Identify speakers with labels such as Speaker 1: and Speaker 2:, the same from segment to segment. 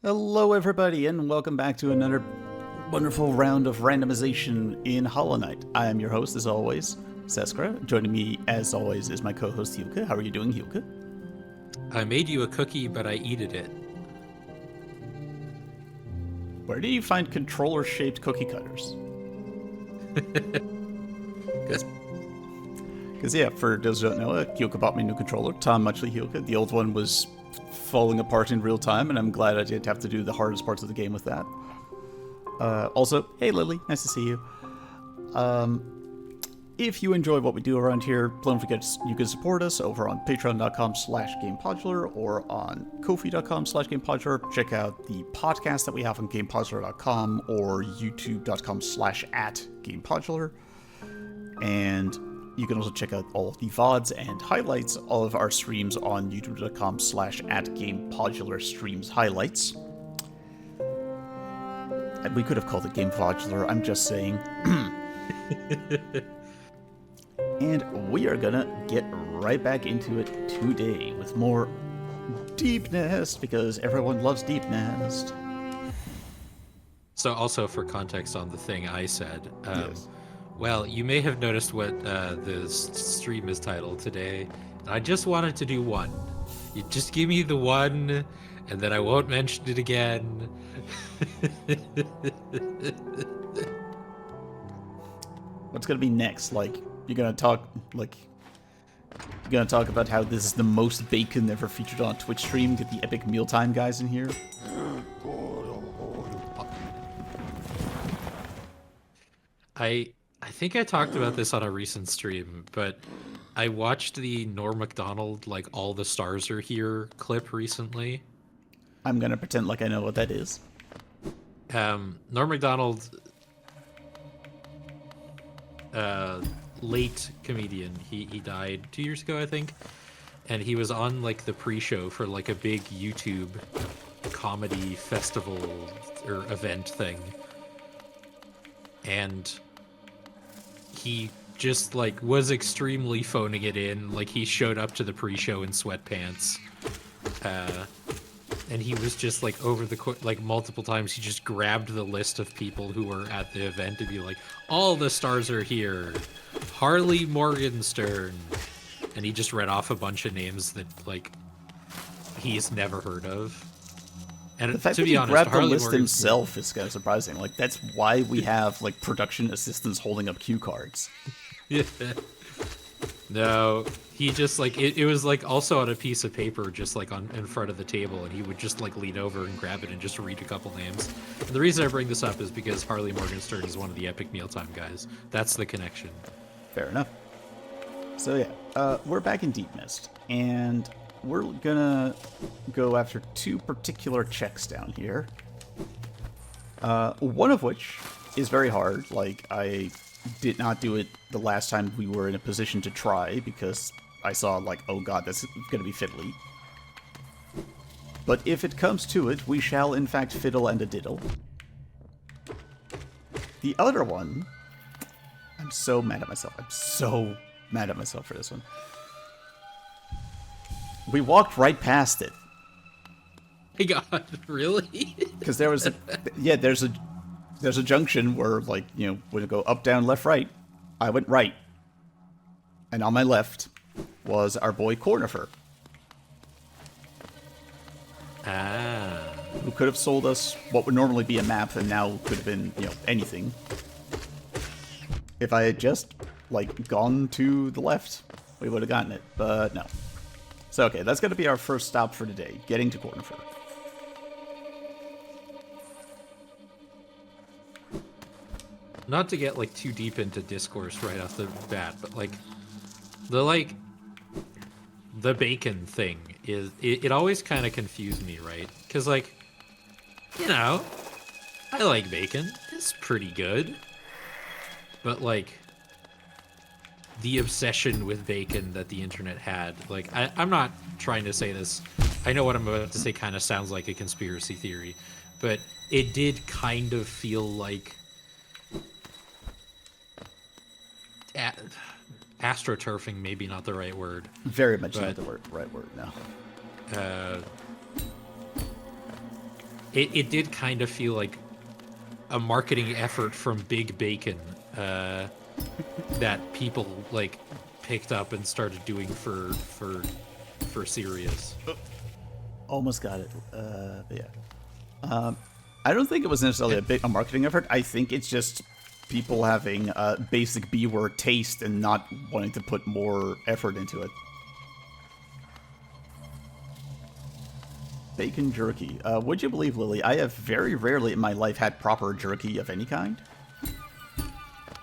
Speaker 1: Hello everybody and welcome back to another wonderful round of randomization in Hollow Knight. I am your host as always, Seskra. Joining me as always is my co-host Hyuka. How are you doing, Hyuka?
Speaker 2: I made you a cookie, but I eated it.
Speaker 1: Where do you find controller-shaped cookie cutters?
Speaker 2: Good.
Speaker 1: Because yeah, for those who don't know, Hyuka bought me a new controller, Tom Muchley Hyuka. The old one was falling apart in real time, and I'm glad I didn't have to do the hardest parts of the game with that. Also, hey Lily, nice to see you. If you enjoy what we do around here, don't forget you can support us over on patreon.com/Gamepodular or on ko-fi.com/Gamepodular. Check out the podcast that we have on Gamepodular.com or youtube.com/@Gamepodular. And you can also check out all of the VODs and highlights of our streams on youtube.com/@Gamepodular streams highlights. And we could have called it Gamepodular, I'm just saying. And we are gonna get right back into it today with more Deep Nest, because everyone loves Deep Nest.
Speaker 2: So also for context on the thing I said,
Speaker 1: Yes.
Speaker 2: well, you may have noticed what the stream is titled today. I just wanted to do one. You just give me the one, and then I won't mention it again.
Speaker 1: What's gonna be next? Like, you're gonna talk about how this is the most bacon ever featured on a Twitch stream? Get the epic mealtime guys in here?
Speaker 2: I think I talked about this on a recent stream, but I watched the Norm Macdonald like all the stars are here clip recently.
Speaker 1: I'm gonna pretend like I know what that is.
Speaker 2: Norm Macdonald, late comedian. He died 2 years ago, I think, and he was on like the pre-show for like a big YouTube comedy festival or event thing, and he just like was extremely phoning it in. Like he showed up to the pre-show in sweatpants, and he was just like over the like multiple times he just grabbed the list of people who were at the event to be like, all the stars are here, Harley Morgenstern, and he just read off a bunch of names that like he's never heard of. And
Speaker 1: The fact
Speaker 2: to
Speaker 1: that
Speaker 2: be
Speaker 1: he
Speaker 2: honest,
Speaker 1: grabbed the
Speaker 2: Harley
Speaker 1: list
Speaker 2: Morgenstern,
Speaker 1: himself is kind of surprising. Like, that's why we have, like, production assistants holding up cue cards.
Speaker 2: yeah. No, he just like it was like also on a piece of paper just like on in front of the table, and he would just like lean over and grab it and just read a couple names. And the reason I bring this up is because Harley Morgenstern is one of the epic mealtime guys. That's the connection.
Speaker 1: Fair enough. So yeah, we're back in Deep Mist, and we're gonna go after two particular checks down here. One of which is very hard. Like, I did not do it the last time we were in a position to try, because I saw, like, oh god, that's gonna be fiddly. But if it comes to it, we shall in fact fiddle and a diddle. The other one, I'm so mad at myself. I'm so mad at myself for this one. We walked right past it.
Speaker 2: My God, really?
Speaker 1: Because there was a, yeah, there's a junction where, like, you know, when you go up, down, left, right, I went right. And on my left was our boy Cornifer, who could have sold us what would normally be a map and now could have been, you know, anything. If I had just, like, gone to the left, we would have gotten it, but no. So, okay, that's going to be our first stop for today, getting to Cornifer.
Speaker 2: Not to get like too deep into discourse right off the bat, but like the bacon thing is it always kind of confused me, right? Because like, you know, I like bacon, it's pretty good, but like the obsession with bacon that the internet had, like I'm not trying to say this, I know what I'm about to say kind of sounds like a conspiracy theory, but it did kind of feel like astroturfing, maybe not the right word.
Speaker 1: Very much not the right word, no.
Speaker 2: it did kind of feel like a marketing effort from Big Bacon that people like picked up and started doing for serious.
Speaker 1: Almost got it. But yeah. I don't think it was necessarily a marketing effort. I think it's just people having a basic B-word taste and not wanting to put more effort into it. Bacon jerky. Would you believe, Lily, I have very rarely in my life had proper jerky of any kind.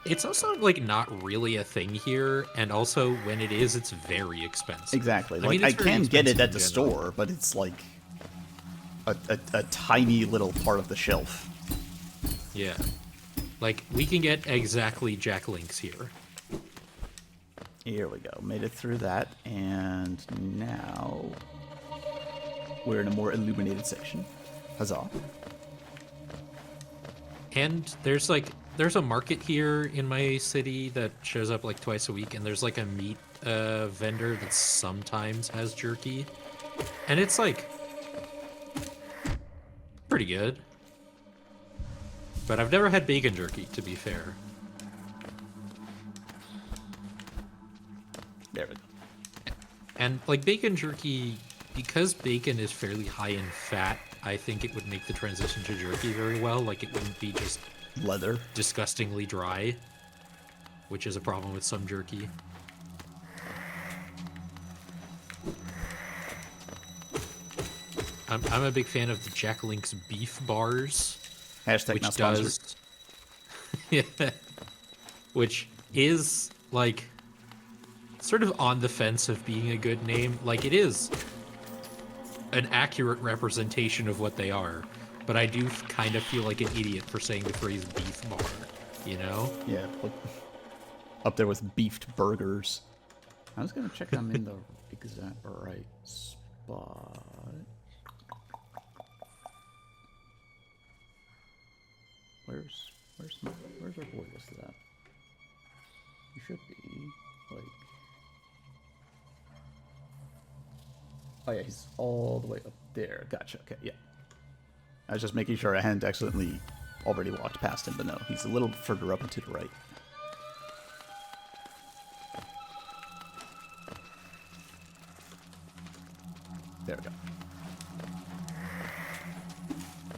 Speaker 2: It's also like not really a thing here, and also when it is, it's very expensive.
Speaker 1: Exactly.
Speaker 2: I
Speaker 1: Like
Speaker 2: mean,
Speaker 1: I
Speaker 2: it's very
Speaker 1: can get it
Speaker 2: expensive
Speaker 1: at
Speaker 2: in
Speaker 1: the
Speaker 2: general.
Speaker 1: store, but it's like a tiny little part of the shelf.
Speaker 2: Yeah. Like, we can get exactly Jack Links here.
Speaker 1: Here we go. Made it through that, and now we're in a more illuminated section. Huzzah.
Speaker 2: And there's a market here in my city that shows up like twice a week, and there's like a meat vendor that sometimes has jerky. And it's like pretty good. But I've never had bacon jerky, to be fair.
Speaker 1: There we go.
Speaker 2: And like bacon jerky, because bacon is fairly high in fat, I think it would make the transition to jerky very well. Like it wouldn't be just
Speaker 1: Leather.
Speaker 2: disgustingly dry, which is a problem with some jerky. I'm a big fan of the Jack Link's beef bars,
Speaker 1: Hashtag
Speaker 2: which
Speaker 1: not sponsored.
Speaker 2: does, yeah, which is like sort of on the fence of being a good name. Like it is an accurate representation of what they are, but I do kind of feel like an idiot for saying the phrase beef bar, you know?
Speaker 1: Yeah. Up there with beefed burgers. I was gonna check I'm in the exact right spot. Where's our boy listed at? He should be like. Oh yeah, he's all the way up there. Gotcha. Okay, yeah. I was just making sure I hadn't accidentally already walked past him, but no, he's a little further up and to the right. There we go.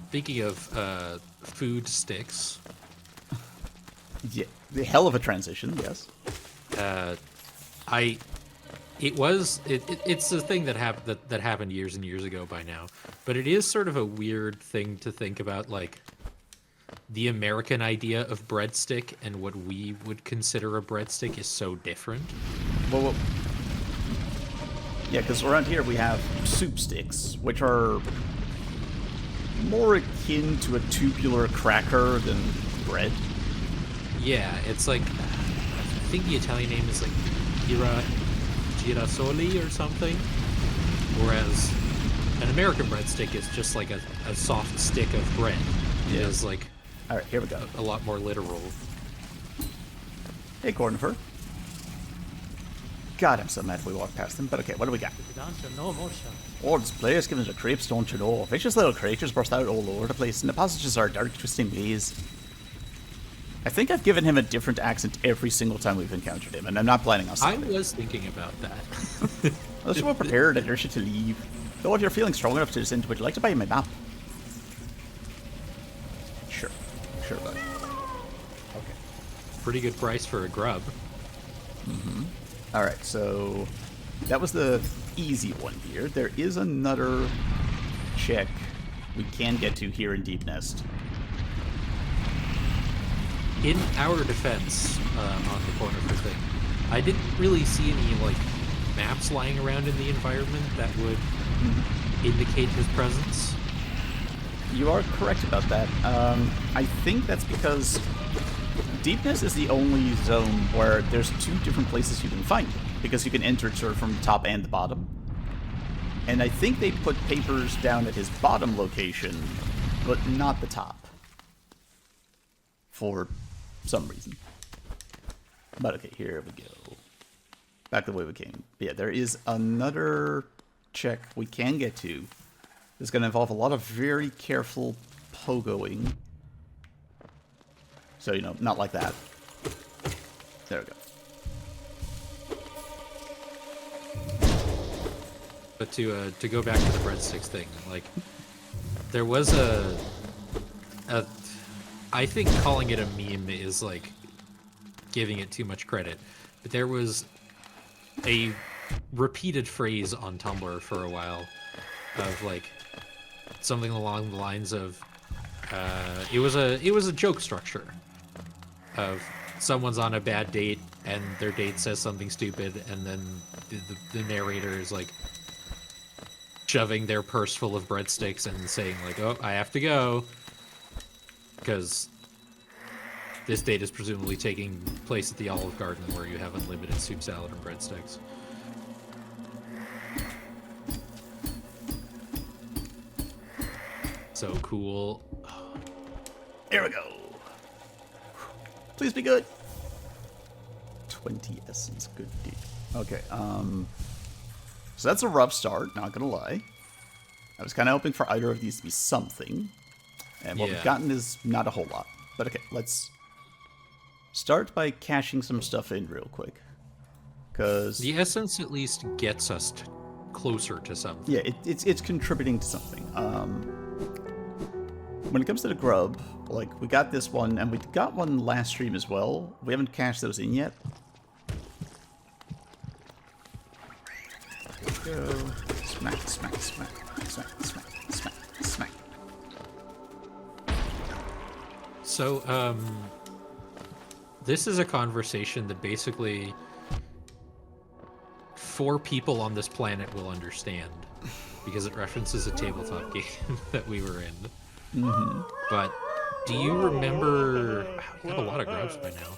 Speaker 2: Speaking of food sticks,
Speaker 1: Yeah, the hell of a transition, yes.
Speaker 2: it's a thing that happened years and years ago by now, but it is sort of a weird thing to think about, like the American idea of breadstick and what we would consider a breadstick is so different.
Speaker 1: Well, yeah, because around here we have soup sticks, which are more akin to a tubular cracker than bread.
Speaker 2: Yeah, it's like I think the Italian name is like girasoli or something, whereas an American breadstick is just like a soft stick of bread. It
Speaker 1: Yeah.
Speaker 2: is like
Speaker 1: All right, here we go.
Speaker 2: a lot more literal.
Speaker 1: Hey, Cornifer. God, I'm so mad if we walk past him, but okay, what do we got? Oh, this place gives us a creeps, don't you know? Vicious little creatures burst out all over the place, and the passages are dark, twisting ways. I think I've given him a different accent every single time we've encountered him, and I'm not planning on
Speaker 2: I
Speaker 1: stopping.
Speaker 2: was thinking about that.
Speaker 1: Unless you are prepared, I urge you to leave. Though if you're feeling strong enough to descend, would you like to buy my map? Sure. Sure, bud. Okay.
Speaker 2: Pretty good price for a grub.
Speaker 1: Alright, so that was the easy one here. There is another check we can get to here in Deep Nest.
Speaker 2: In our defense, on the corner for thing, I didn't really see any like maps lying around in the environment that would indicate his presence.
Speaker 1: You are correct about that. I think that's because Deepness is the only zone where there's two different places you can find it, because you can enter it sort of from the top and the bottom. And I think they put papers down at his bottom location, but not the top. For some reason. But okay, here we go. Back the way we came. Yeah, there is another check we can get to It's going to involve a lot of very careful pogoing. So, you know, not like that. There we go.
Speaker 2: But to go back to the breadsticks thing, like, there was I think calling it a meme is, like, giving it too much credit. But there was a repeated phrase on Tumblr for a while of, like, something along the lines of, it was a joke structure of someone's on a bad date and their date says something stupid, and then the narrator is, like, shoving their purse full of breadsticks and saying, like, oh, I have to go because this date is presumably taking place at the Olive Garden, where you have unlimited soup, salad, and breadsticks. So cool.
Speaker 1: Here we go. Please be good. 20 essence, good deed. Okay, so that's a rough start, not gonna lie. I was kind of hoping for either of these to be something. And what we've gotten is not a whole lot. But okay, let's start by cashing some stuff in real quick. Because
Speaker 2: the essence at least gets us closer to something.
Speaker 1: Yeah, it's contributing to something. When it comes to the grub, like, we got this one, and we got one last stream as well. We haven't cashed those in yet. Go. Smack, smack, smack, smack, smack, smack, smack.
Speaker 2: So, this is a conversation that basically 4 people on this planet will understand, because it references a tabletop game that we were in.
Speaker 1: Mm-hmm.
Speaker 2: But do you remember? We have a lot of grubs by now.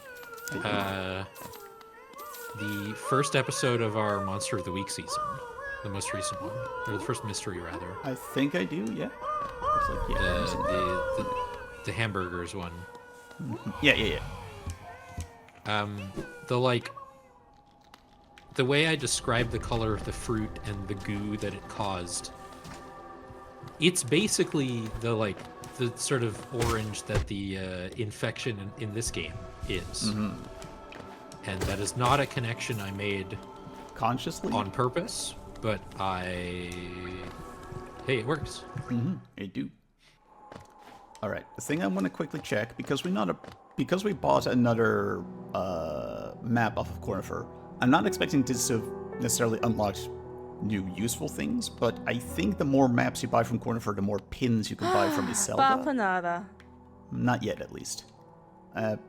Speaker 2: The first episode of our Monster of the Week season, the most recent one, or the first mystery rather.
Speaker 1: I think I do. Yeah. Looks like, yeah.
Speaker 2: The hamburgers one.
Speaker 1: Mm-hmm. Yeah.
Speaker 2: The way I described the color of the fruit and the goo that it caused, it's basically the sort of orange that the infection in this game is.
Speaker 1: Mm-hmm.
Speaker 2: And that is not a connection I made
Speaker 1: consciously
Speaker 2: on purpose, but hey, it works.
Speaker 1: Mm-hmm. It do. All right, the thing I want to quickly check, because we bought another map off of Cornifer, I'm not expecting this to have necessarily unlocked new useful things, but I think the more maps you buy from Cornifer, the more pins you can buy from Iselda.
Speaker 3: Bapanada.
Speaker 1: Not yet, at least.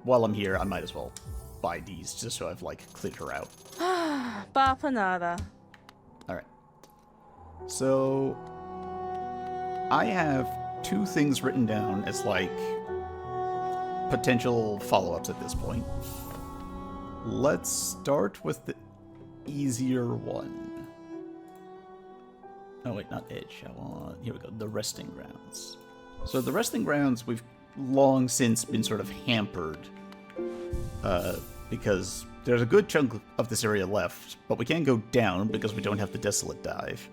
Speaker 1: While I'm here, I might as well buy these just so I've, like, cleared her out.
Speaker 3: Bapanada.
Speaker 1: Alright. So, I have 2 things written down as, like, potential follow-ups at this point. Let's start with the easier one. Oh wait, not Edge. Here we go, the Resting Grounds. So the Resting Grounds, we've long since been sort of hampered, because there's a good chunk of this area left, but we can't go down because we don't have the Desolate Dive.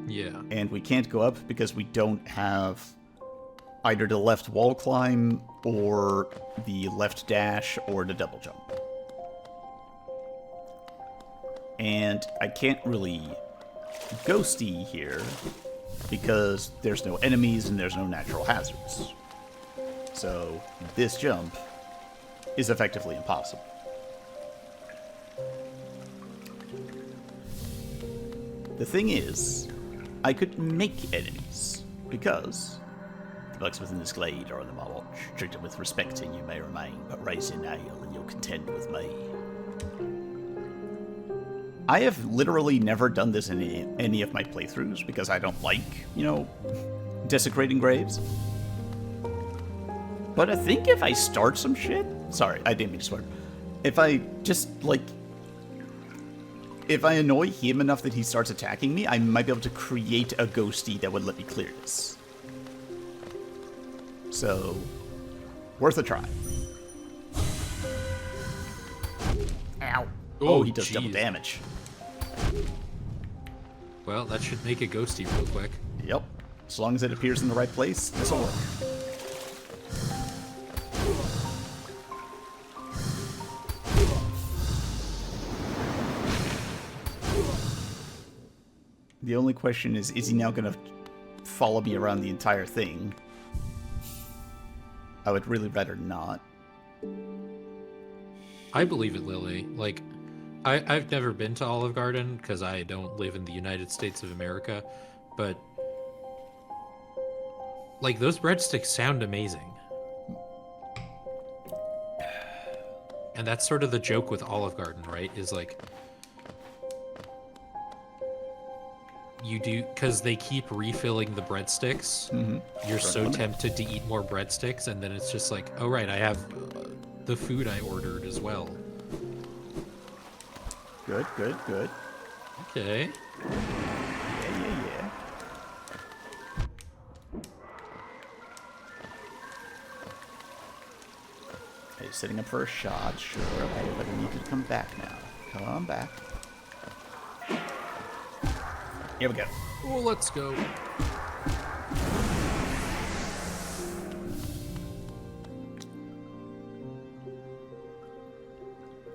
Speaker 2: Yeah.
Speaker 1: And we can't go up because we don't have either the left wall climb, or the left dash, or the double jump. And I can't really ghosty here because there's no enemies and there's no natural hazards. So this jump is effectively impossible. The thing is, I could make enemies, because the bugs within this glade are on the my watch. Treat them with respect and you may remain, but raise your nail and you'll contend with me. I have literally never done this in any of my playthroughs because I don't like, desecrating graves. But I think if I start some shit... Sorry, I didn't mean to swear. If I just, if I annoy him enough that he starts attacking me, I might be able to create a ghosty that would let me clear this. So, worth a try. Ow. Oh, he does double damage.
Speaker 2: Well, that should make a ghosty real quick.
Speaker 1: Yep. As long as it appears in the right place, this'll work. The only question is he now going to follow me around the entire thing? I would really rather not.
Speaker 2: I believe it, Lily. Like, I've never been to Olive Garden because I don't live in the United States of America, but like those breadsticks sound amazing. And that's sort of the joke with Olive Garden, right? Is like you do, because they keep refilling the breadsticks. You're so tempted to eat more breadsticks, and then it's just like, oh right, I have the food I ordered as well.
Speaker 1: Good, good, good.
Speaker 2: Okay.
Speaker 1: Yeah. Okay, setting up for a shot, sure. Okay, but I need you to come back now. Come back. Here we go.
Speaker 2: Oh, let's go.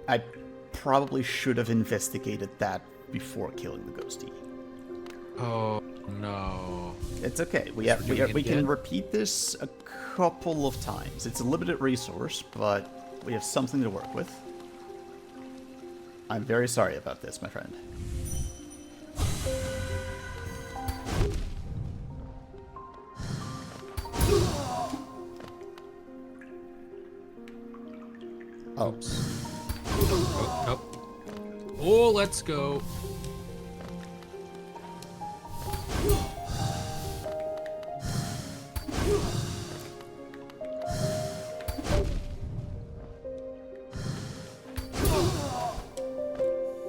Speaker 1: I probably should have investigated that before killing the ghosty.
Speaker 2: Oh no.
Speaker 1: It's okay. We can repeat this a couple of times. It's a limited resource, but we have something to work with. I'm very sorry about this, my friend. Oh.
Speaker 2: Oh, oh, let's go.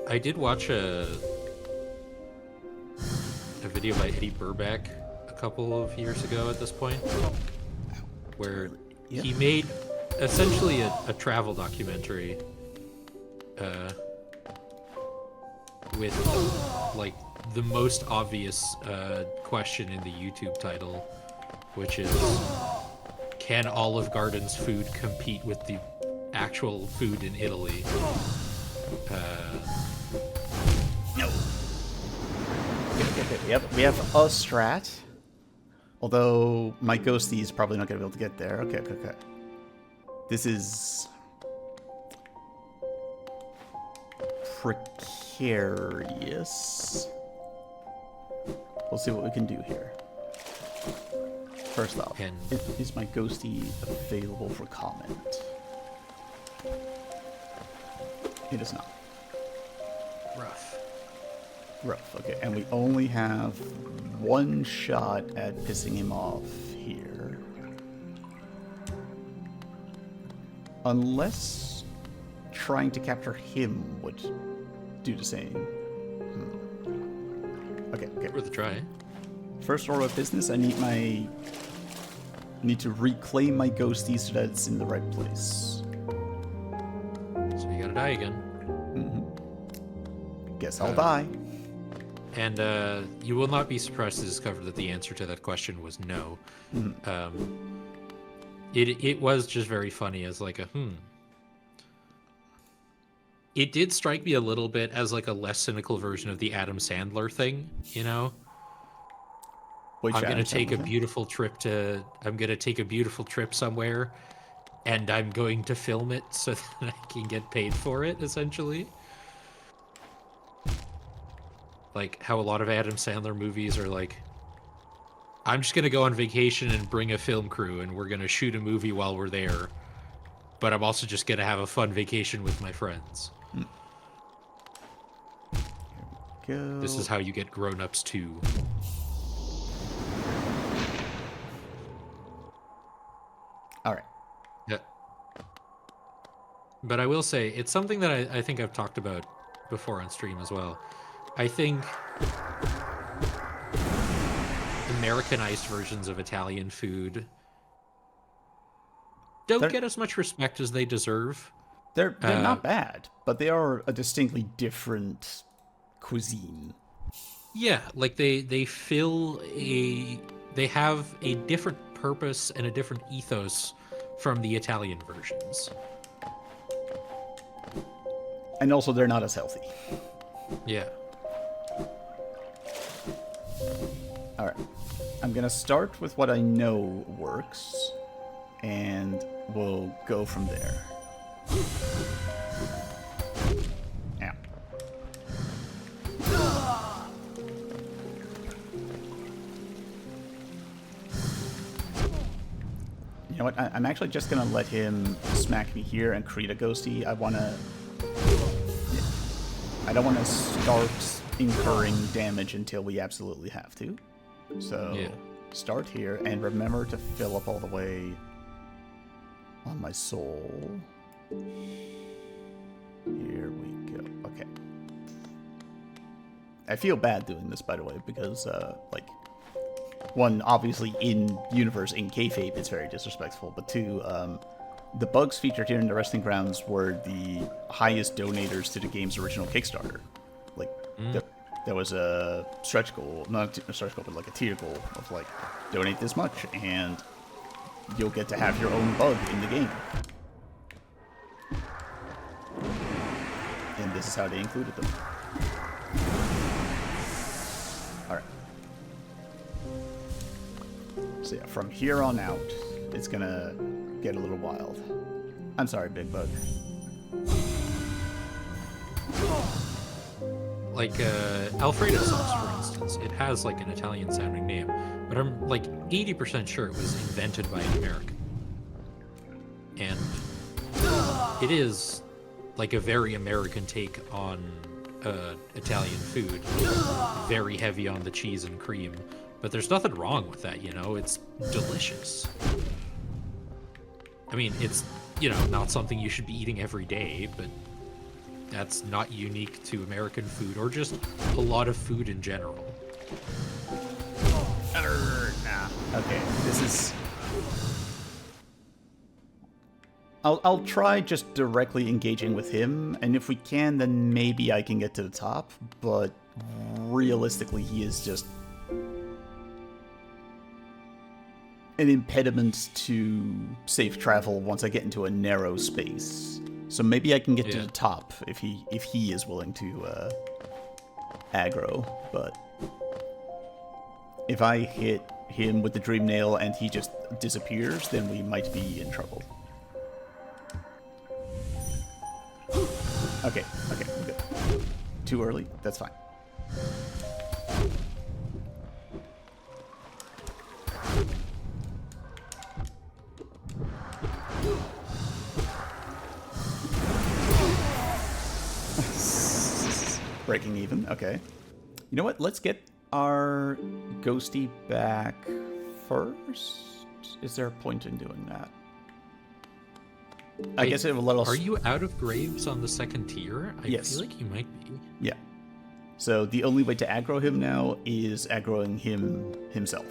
Speaker 2: I did watch a video by Eddie Burback a couple of years ago at this point, where he made essentially a travel documentary with like the most obvious question in the YouTube title, which is, can Olive Garden's food compete with the actual food in Italy?
Speaker 1: No. Okay. We have a strat. Although my ghosty is probably not going to be able to get there. Okay. This is precarious. We'll see what we can do here. First off, is my ghosty available for comment? It is not. Rough, okay. And we only have one shot at pissing him off here. Unless trying to capture him would do the same. Okay.
Speaker 2: Worth a try.
Speaker 1: First order of business, I need to reclaim my ghosty so that it's in the right place.
Speaker 2: So you gotta die again.
Speaker 1: Guess I'll die.
Speaker 2: And you will not be surprised to discover that the answer to that question was no. It was just very funny as like a It did strike me a little bit as like a less cynical version of the Adam Sandler thing, you know? I'm gonna take a beautiful trip somewhere, and I'm going to film it so that I can get paid for it, essentially. Like how a lot of Adam Sandler movies are like, I'm just gonna go on vacation and bring a film crew and we're gonna shoot a movie while we're there, but I'm also just gonna have a fun vacation with my friends.
Speaker 1: Here we go.
Speaker 2: This is how you get Grown Ups 2.
Speaker 1: Alright.
Speaker 2: Yeah. But I will say, it's something that I think I've talked about before on stream as well. I think Americanized versions of Italian food don't get as much respect as they deserve.
Speaker 1: They're not bad, but they are a distinctly different cuisine.
Speaker 2: Yeah, like they fill a they have a different purpose and a different ethos from the Italian versions.
Speaker 1: And also, they're not as healthy.
Speaker 2: Yeah.
Speaker 1: Alright. I'm gonna start with what I know works, and we'll go from there. Ow. You know what? I'm actually just gonna let him smack me here and create a ghosty. I don't want to start incurring damage until we absolutely have to. So,
Speaker 2: yeah.
Speaker 1: Start here, and remember to fill up all the way on my soul. Here we go. Okay. I feel bad doing this, by the way, because, like, one, obviously in universe, in kayfabe, it's very disrespectful, but two, the bugs featured here in the Resting Grounds were the highest donators to the game's original Kickstarter. Like, there was a stretch goal, not a stretch goal, but like a tier goal of like, donate this much, and you'll get to have your own bug in the game. And this is how they included them. Alright. So yeah, from here on out, it's gonna get a little wild. I'm sorry, Big Bug.
Speaker 2: Like, Alfredo sauce, for instance, it has, like, an Italian-sounding name, but I'm, like, 80% sure it was invented by an American. And it is, like, a very American take on Italian food. Very heavy on the cheese and cream, but there's nothing wrong with that, you know? It's delicious. I mean, it's, you know, not something you should be eating every day, but that's not unique to American food, or just a lot of food in general.
Speaker 1: Nah. Okay, this is... I'll try just directly engaging with him, and if we can, then maybe I can get to the top, but realistically, he is just an impediment to safe travel once I get into a narrow space. So maybe I can get to the top if he is willing to aggro, but if I hit him with the Dream Nail and he just disappears, then we might be in trouble. Okay, we're good. Too early? That's fine. Breaking even, okay. You know what? Let's get our ghosty back first. Is there a point in doing that? I guess it will let us...
Speaker 2: Are you out of graves on the second tier? I
Speaker 1: Yes.
Speaker 2: feel like you might be.
Speaker 1: Yeah. So the only way to aggro him now is aggroing him himself.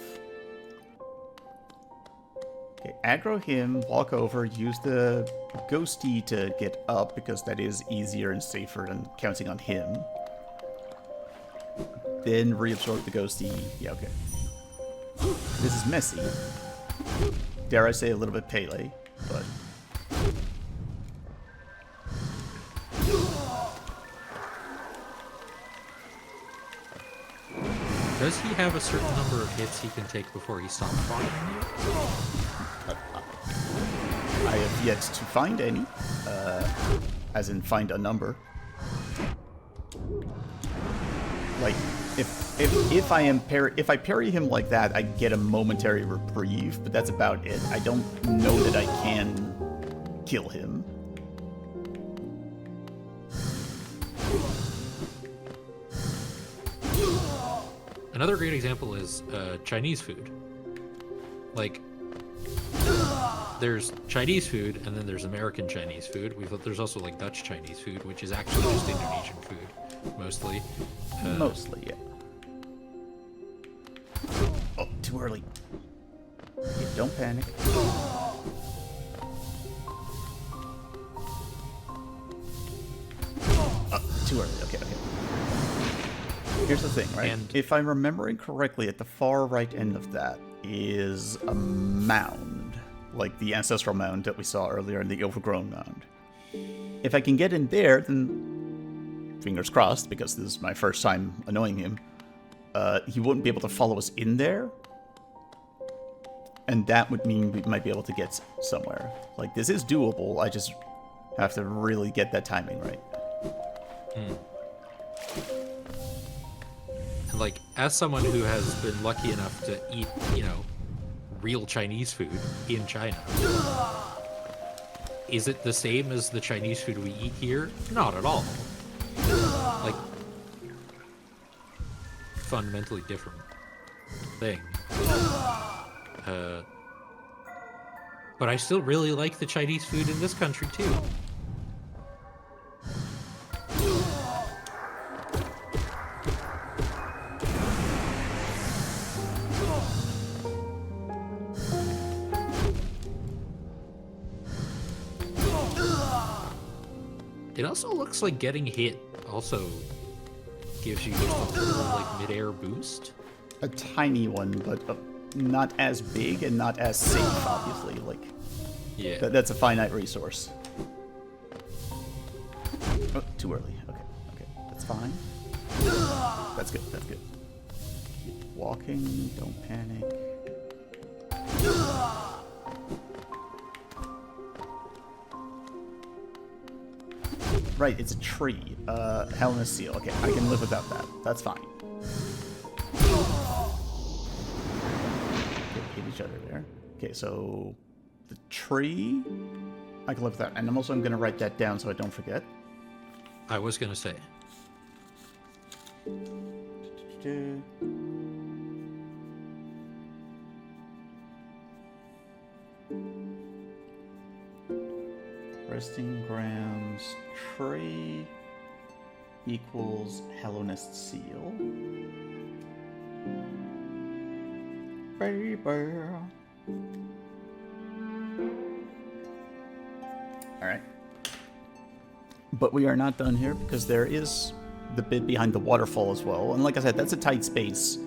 Speaker 1: Okay, aggro him, walk over, use the ghosty to get up, because that is easier and safer than counting on him. Then reabsorb the ghosty. Yeah, okay. This is messy. Dare I say a little bit Pele, but...
Speaker 2: Does he have a certain number of hits he can take before he stops bothering you?
Speaker 1: I have yet to find any. As in find a number. Like, if I parry him like that, I get a momentary reprieve, but that's about it. I don't know that I can kill him.
Speaker 2: Another great example is Chinese food. Like, there's Chinese food, and then there's American Chinese food. There's also, like, Dutch Chinese food, which is actually just Indonesian food, mostly.
Speaker 1: Mostly, yeah. Oh, too early. Yeah, don't panic. Too early. Okay. Here's the thing, right?
Speaker 2: And
Speaker 1: if I'm remembering correctly, at the far right end of that is a mound, like the ancestral mound that we saw earlier in the overgrown mound. If I can get in there, then fingers crossed, because this is my first time annoying him, he wouldn't be able to follow us in there. And that would mean we might be able to get somewhere. Like, this is doable, I just have to really get that timing right.
Speaker 2: And like, as someone who has been lucky enough to eat, you know, real Chinese food in China, is it the same as the Chinese food we eat here? Not at all. Like, fundamentally different thing. But I still really like the Chinese food in this country too. It also looks like getting hit also gives you just a little like mid-air boost.
Speaker 1: A tiny one, but not as big and not as safe, obviously. Like,
Speaker 2: Yeah.
Speaker 1: that's a finite resource. Oh, too early. Okay, okay, that's fine. That's good. That's good. Keep walking. Don't panic. Right, it's a tree. Helena seal. Okay, I can live without that. That's fine. Hit each other there. Okay, so the tree, I can live with that. And I'm also going to write that down so I don't forget.
Speaker 2: I was gonna say.
Speaker 1: Resting grounds, tree equals Hello Nest seal. Baby. Alright. But we are not done here because there is the bit behind the waterfall as well. And like I said, that's a tight space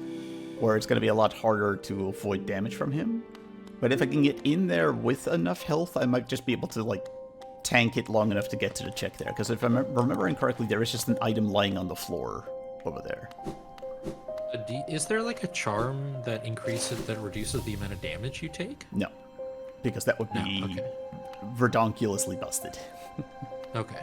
Speaker 1: where it's going to be a lot harder to avoid damage from him. But if I can get in there with enough health, I might just be able to, like, tank it long enough to get to the check there. Because if I'm remembering correctly, there is just an item lying on the floor over there.
Speaker 2: Is there like a charm that reduces the amount of damage you take?
Speaker 1: No. Because that would be
Speaker 2: okay.
Speaker 1: redonkulously busted.
Speaker 2: Okay.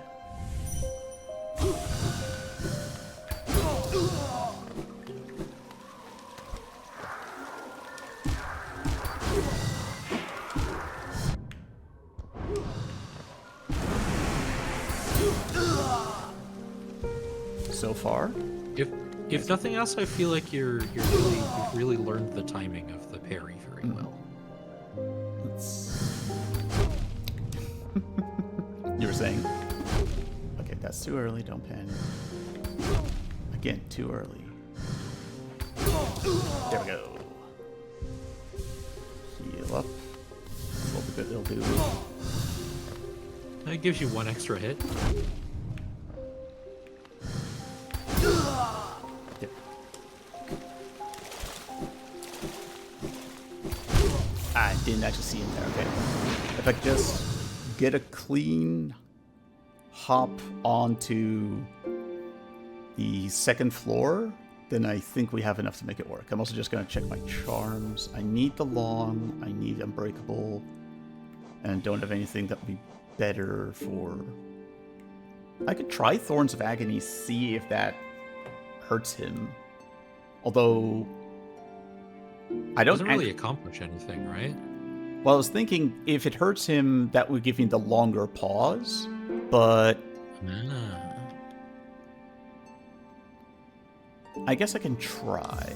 Speaker 1: So far.
Speaker 2: If nothing else, I feel like you've really learned the timing of the parry very well.
Speaker 1: You were saying? Okay, that's too early. Don't panic. Again, too early. There we go. Heal up. That's what the good it'll do.
Speaker 2: That gives you one extra hit.
Speaker 1: Yep. I didn't actually see him there. Okay. If I could just get a clean hop onto the second floor, then I think we have enough to make it work. I'm also just going to check my charms. I need the long, I need unbreakable, and don't have anything that would be better for... I could try Thorns of Agony, see if that hurts him. Although... I don't
Speaker 2: Doesn't really accomplish anything, right?
Speaker 1: Well, I was thinking if it hurts him, that would give me the longer pause, but... I guess I can try.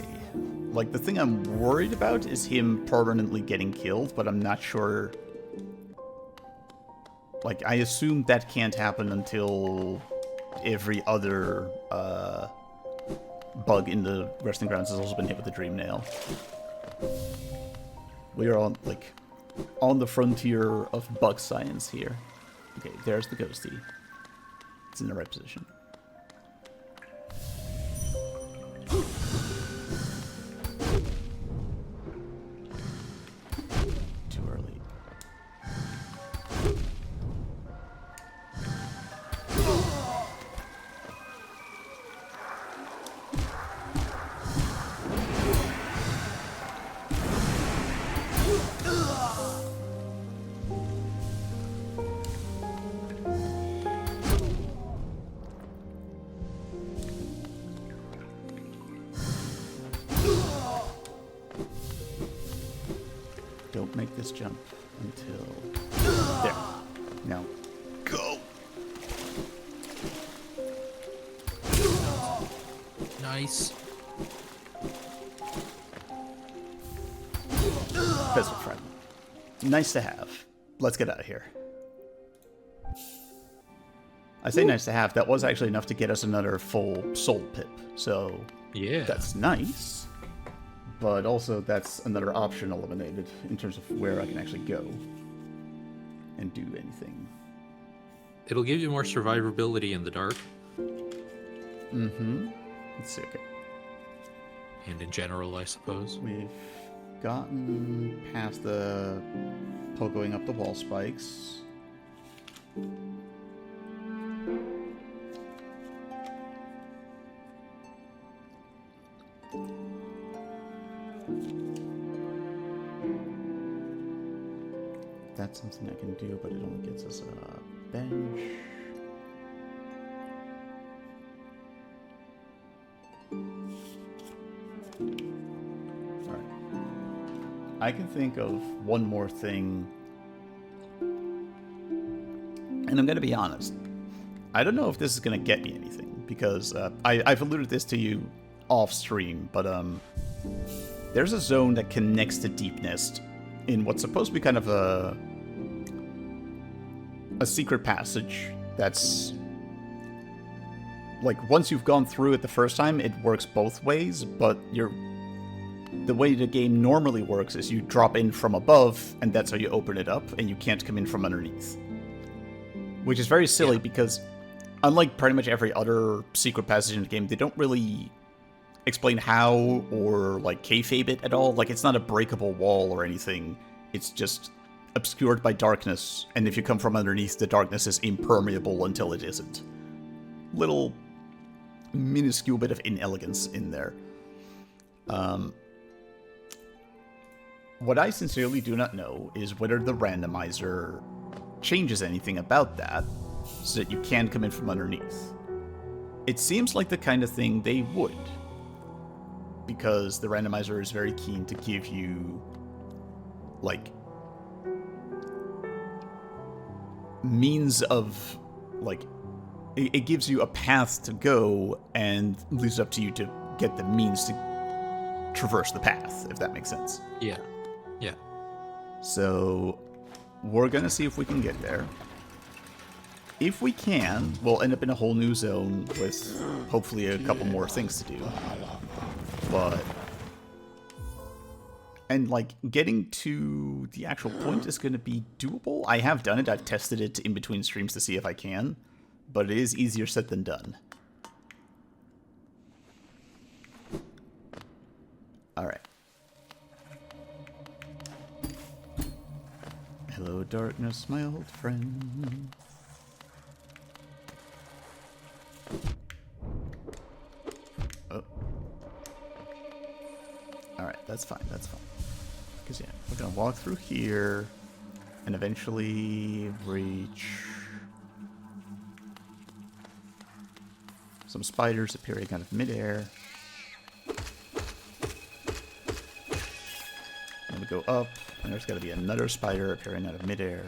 Speaker 1: Like, the thing I'm worried about is him permanently getting killed, but I'm not sure... Like, I assume that can't happen until every other bug in the resting grounds has also been hit with the Dream Nail. We are on, like, on the frontier of bug science here. Okay, there's the ghosty. It's in the right position. Don't make this jump until... There. Now, go!
Speaker 2: Nice.
Speaker 1: Pistol friend. Nice to have. Let's get out of here. I say nice to have. That was actually enough to get us another full soul pip. So,
Speaker 2: Yeah.
Speaker 1: that's nice. But also, that's another option eliminated in terms of where I can actually go and do anything.
Speaker 2: It'll give you more survivability in the dark.
Speaker 1: Mm-hmm. Let's see. Okay.
Speaker 2: And in general, I suppose.
Speaker 1: We've gotten past the pogoing up the wall spikes. That's something I can do, but it only gets us a bench. Alright. I can think of one more thing. And I'm going to be honest. I don't know if this is going to get me anything, because I've alluded this to you off stream, but there's a zone that connects to Deep Nest in what's supposed to be kind of a secret passage that's like, once you've gone through it the first time, it works both ways, but the way the game normally works is you drop in from above, and that's how you open it up, and you can't come in from underneath. Which is very silly, because unlike pretty much every other secret passage in the game, they don't really explain how or like kayfabe it at all. Like, it's not a breakable wall or anything. It's just obscured by darkness, and if you come from underneath, the darkness is impermeable until it isn't. Little minuscule bit of inelegance in there. What I sincerely do not know is whether the randomizer changes anything about that so that you can come in from underneath. It seems like the kind of thing they would, because the randomizer is very keen to give you, like, means of, like, it gives you a path to go and leaves it up to you to get the means to traverse the path, if that makes sense.
Speaker 2: Yeah. Yeah.
Speaker 1: So we're gonna see if we can get there. If we can, we'll end up in a whole new zone with hopefully a couple more things to do. But... and, like, getting to the actual point is going to be doable. I have done it. I've tested it in between streams to see if I can. But it is easier said than done. Alright. Hello, darkness, my old friend. Oh. Alright, that's fine, that's fine. Because, yeah, we're going to walk through here and eventually reach some spiders appearing out of midair. And we go up, and there's got to be another spider appearing out of midair.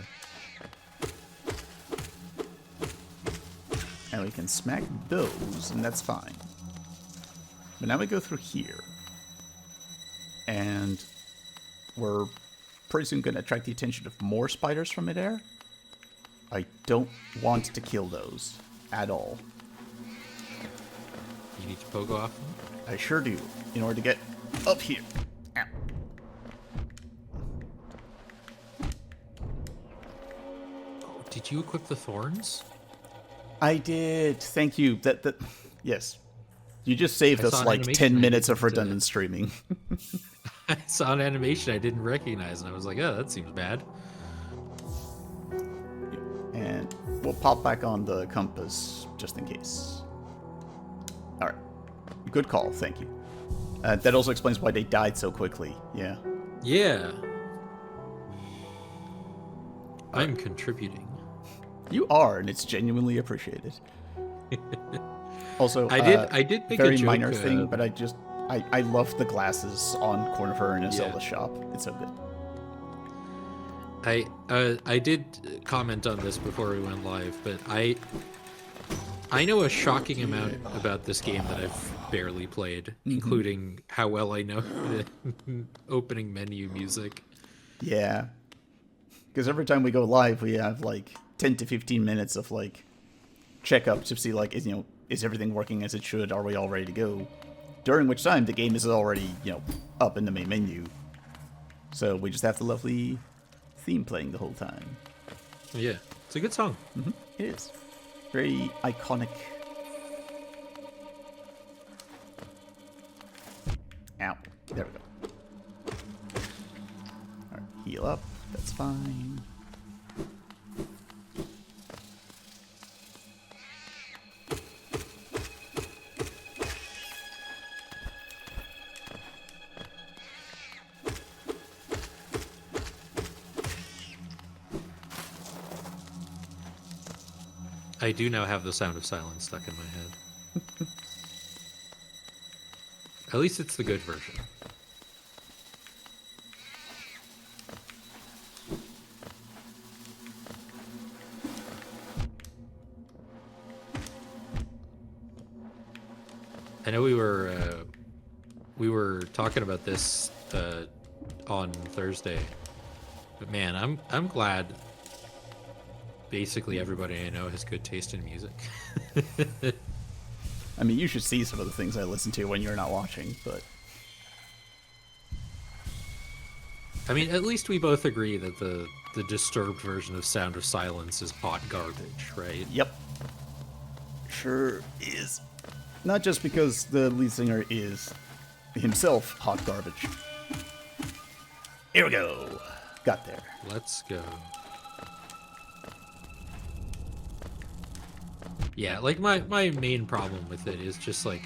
Speaker 1: And we can smack those, and that's fine. But now we go through here. And we're pretty soon going to attract the attention of more spiders from midair. I don't want to kill those at all.
Speaker 2: You need to pogo off them?
Speaker 1: I sure do, in order to get up here. Ow.
Speaker 2: Oh, did you equip the thorns?
Speaker 1: I did. Thank you. Yes. You just saved us
Speaker 2: saw an
Speaker 1: like
Speaker 2: animation
Speaker 1: 10
Speaker 2: I
Speaker 1: minutes of
Speaker 2: didn't,
Speaker 1: redundant streaming.
Speaker 2: I saw an animation I didn't recognize, and I was like, oh, that seems bad.
Speaker 1: And we'll pop back on the compass just in case. Alright. Good call. Thank you. That also explains why they died so quickly. Yeah.
Speaker 2: Yeah. I'm contributing.
Speaker 1: You are, and it's genuinely appreciated. Also,
Speaker 2: I did make
Speaker 1: very
Speaker 2: a joke,
Speaker 1: minor thing, but I love the glasses on Cornifer in a
Speaker 2: Yeah.
Speaker 1: Zelda shop. It's so good.
Speaker 2: I did comment on this before we went live, but I know a shocking amount about this game that I've barely played, including how well I know the opening menu music.
Speaker 1: Yeah. Because every time we go live, we have like 10 to 15 minutes of like checkup to see like, is everything working as it should? Are we all ready to go? During which time the game is already, up in the main menu. So we just have the lovely theme playing the whole time.
Speaker 2: Yeah, it's a good song.
Speaker 1: It is. Very iconic. Ow. There we go. Alright, heal up. That's fine.
Speaker 2: I do now have the Sound of Silence stuck in my head. At least it's the good version. I know we were talking about this on Thursday, but man, I'm glad basically everybody I know has good taste in music.
Speaker 1: I mean, you should see some of the things I listen to when you're not watching, but...
Speaker 2: I mean, at least we both agree that the disturbed version of Sound of Silence is hot garbage, right?
Speaker 1: Yep. Sure is. Not just because the lead singer is himself hot garbage. Here we go. Got there.
Speaker 2: Let's go. Yeah, like my main problem with it is just like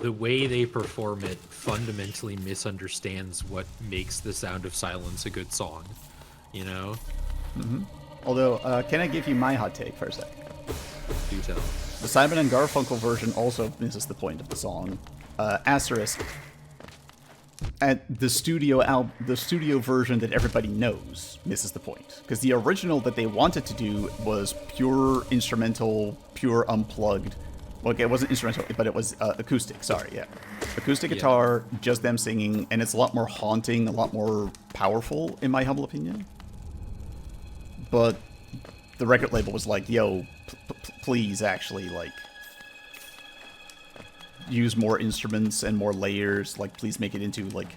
Speaker 2: the way they perform it fundamentally misunderstands what makes the Sound of Silence a good song, you know?
Speaker 1: Although, can I give you my hot take for a sec?
Speaker 2: Do tell.
Speaker 1: The Simon and Garfunkel version also misses the point of the song. Asterisk. At the studio version that everybody knows misses the point. Because the original that they wanted to do was pure instrumental, pure unplugged. Okay, it wasn't instrumental, but it was acoustic, sorry, yeah. Acoustic guitar, just them singing, and it's a lot more haunting, a lot more powerful, in my humble opinion. But the record label was like, yo, please actually, like, use more instruments and more layers. Like, please make it into, like,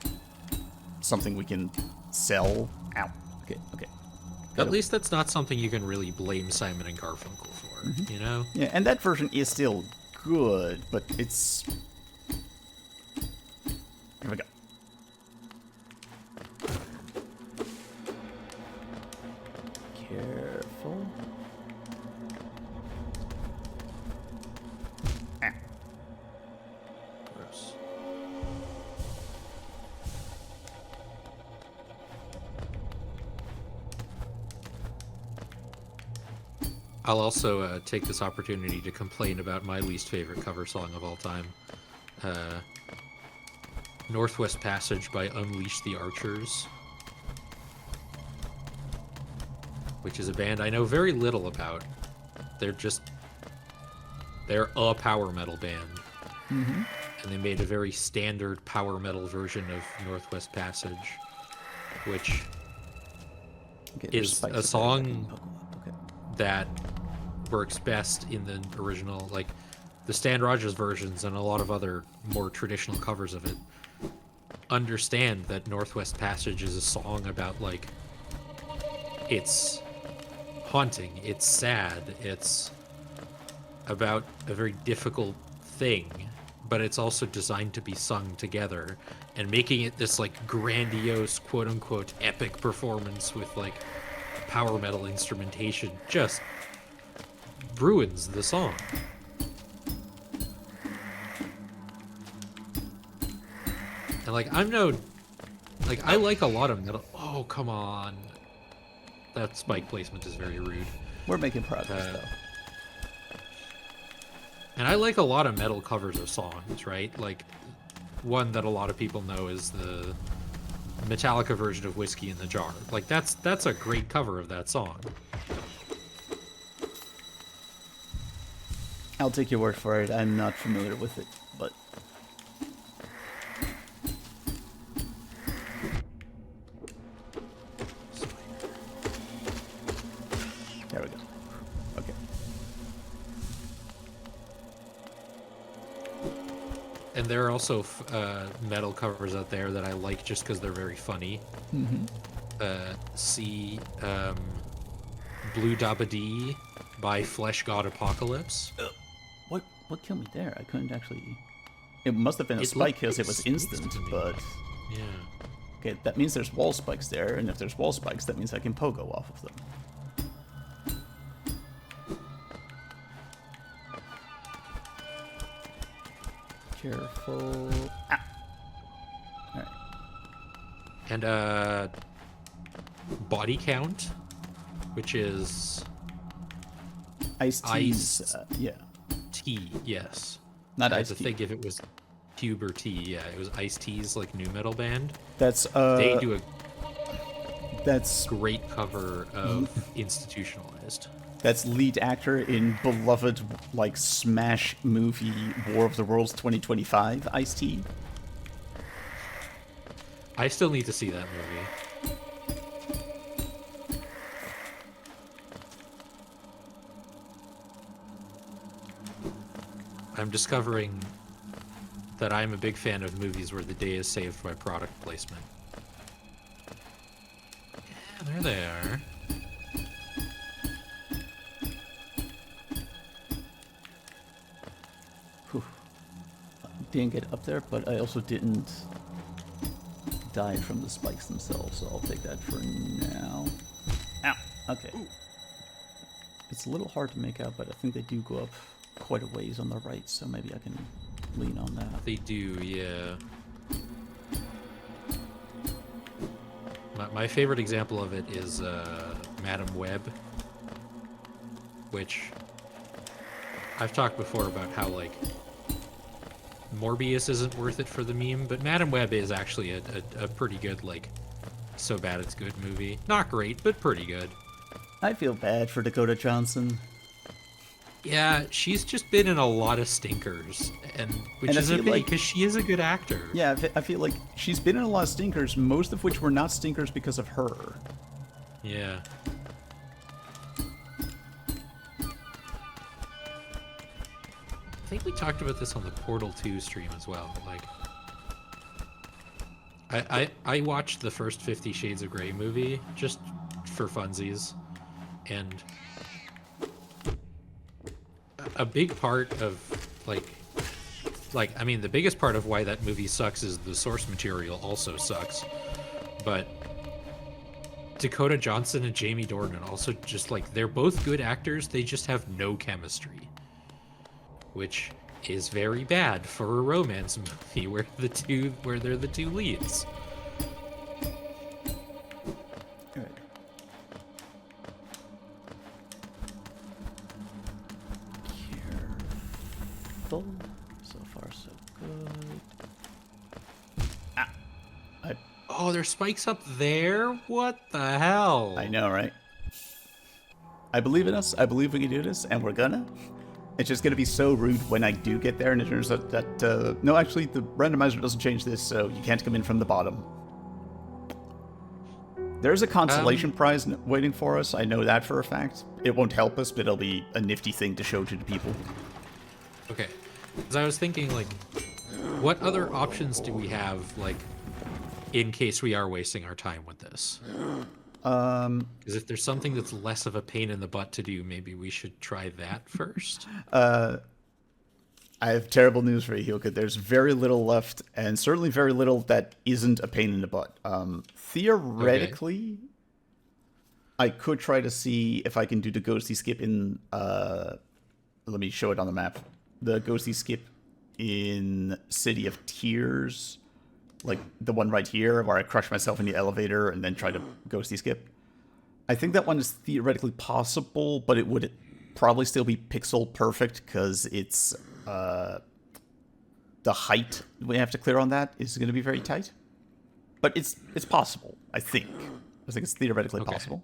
Speaker 1: something we can sell. Ow. Okay.
Speaker 2: At least that's not something you can really blame Simon and Garfunkel for, you know?
Speaker 1: Yeah, and that version is still good, but it's... Here we go. Careful. Ah.
Speaker 2: Gross. I'll also take this opportunity to complain about my least favorite cover song of all time. Northwest Passage by Unleash the Archers. Which is a band I know very little about. They're a power metal band. And they made a very standard power metal version of Northwest Passage, which is a song that works best in the original, like the Stan Rogers versions and a lot of other more traditional covers of it understand that Northwest Passage is a song about, like, it's haunting, it's sad, it's about a very difficult thing, but it's also designed to be sung together, and making it this, like, grandiose, quote-unquote epic performance with, like, power metal instrumentation just ruins the song. And, like, I like a lot of metal. Oh, come on. that spike placement is very rude.
Speaker 1: We're making progress,
Speaker 2: Uh,
Speaker 1: though.
Speaker 2: And I like a lot of metal covers of songs, right? Like, one that a lot of people know is the Metallica version of Whiskey in the Jar. Like, that's a great cover of that song.
Speaker 1: I'll take your word for it. I'm not familiar with it, but... There we go. Okay.
Speaker 2: And there are also metal covers out there that I like just because they're very funny.
Speaker 1: Mm-hmm.
Speaker 2: See Blue Dabba Dee by Flesh God Apocalypse.
Speaker 1: What killed me there? I couldn't actually... It must have been a
Speaker 2: It
Speaker 1: spike
Speaker 2: looked
Speaker 1: because it
Speaker 2: like
Speaker 1: was
Speaker 2: spikes
Speaker 1: instant,
Speaker 2: to me.
Speaker 1: but...
Speaker 2: Yeah.
Speaker 1: Okay, that means there's wall spikes there, and if there's wall spikes, that means I can pogo off of them. Careful... Ah! Alright.
Speaker 2: And Body Count, which is
Speaker 1: Ice teas,
Speaker 2: Ice-
Speaker 1: yeah.
Speaker 2: T, yes.
Speaker 1: Not
Speaker 2: I had
Speaker 1: Ice
Speaker 2: to
Speaker 1: T.
Speaker 2: think if it was Cube or T. Yeah, it was Ice T's like new metal band.
Speaker 1: That's,
Speaker 2: They do a
Speaker 1: that's
Speaker 2: great cover of Institutionalized.
Speaker 1: That's lead actor in beloved, like, smash movie War of the Worlds 2025, Ice-T.
Speaker 2: I still need to see that movie. I'm discovering that I'm a big fan of movies where the day is saved by product placement. Yeah, there they are.
Speaker 1: Whew. Didn't get up there, but I also didn't die from the spikes themselves, so I'll take that for now. Ow! Okay. It's a little hard to make out, but I think they do go up quite a ways on the right, so maybe I can lean on that.
Speaker 2: They do, yeah. My favorite example of it is Madam Web, which I've talked before about how, like, Morbius isn't worth it for the meme, but Madam Web is actually a pretty good, like, so bad it's good movie. Not great, but pretty good.
Speaker 1: I feel bad for Dakota Johnson.
Speaker 2: Yeah, she's just been in a lot of stinkers, which
Speaker 1: And I
Speaker 2: is a
Speaker 1: feel
Speaker 2: pity
Speaker 1: like-
Speaker 2: because she is a good actor.
Speaker 1: Yeah, I feel like she's been in a lot of stinkers, most of which were not stinkers because of her.
Speaker 2: Yeah. I think we talked about this on the Portal 2 stream as well. Like, I watched the first 50 Shades of Grey movie just for funsies, and a big part of I mean, the biggest part of why that movie sucks is the source material also sucks, but Dakota Johnson and Jamie Dornan also just, like, they're both good actors, they just have no chemistry, which is very bad for a romance movie where they're the two leads.
Speaker 1: Alright. Careful. So far, so good.
Speaker 2: Oh, there's spikes up there? What the hell?
Speaker 1: I know, right? I believe in us. I believe we can do this, and we're gonna. It's just gonna be so rude when I do get there, and it turns out that no, actually, the randomizer doesn't change this, so you can't come in from the bottom. There's a consolation prize waiting for us. I know that for a fact. It won't help us, but it'll be a nifty thing to show to the people.
Speaker 2: Okay. Because I was thinking, like, what other options do we have, like, in case we are wasting our time with this? Because if there's something that's less of a pain in the butt to do, maybe we should try that first.
Speaker 1: I have terrible news for you, Hyoka. There's very little left, and certainly very little that isn't a pain in the butt. Theoretically, I could try to see if I can do the ghosty skip in... let me show it on the map. The ghosty skip in City of Tears. Like, the one right here, where I crush myself in the elevator and then try to ghosty skip. I think that one is theoretically possible, but it would probably still be pixel perfect because it's the height we have to clear on that is going to be very tight. But it's possible, I think. I think it's theoretically possible.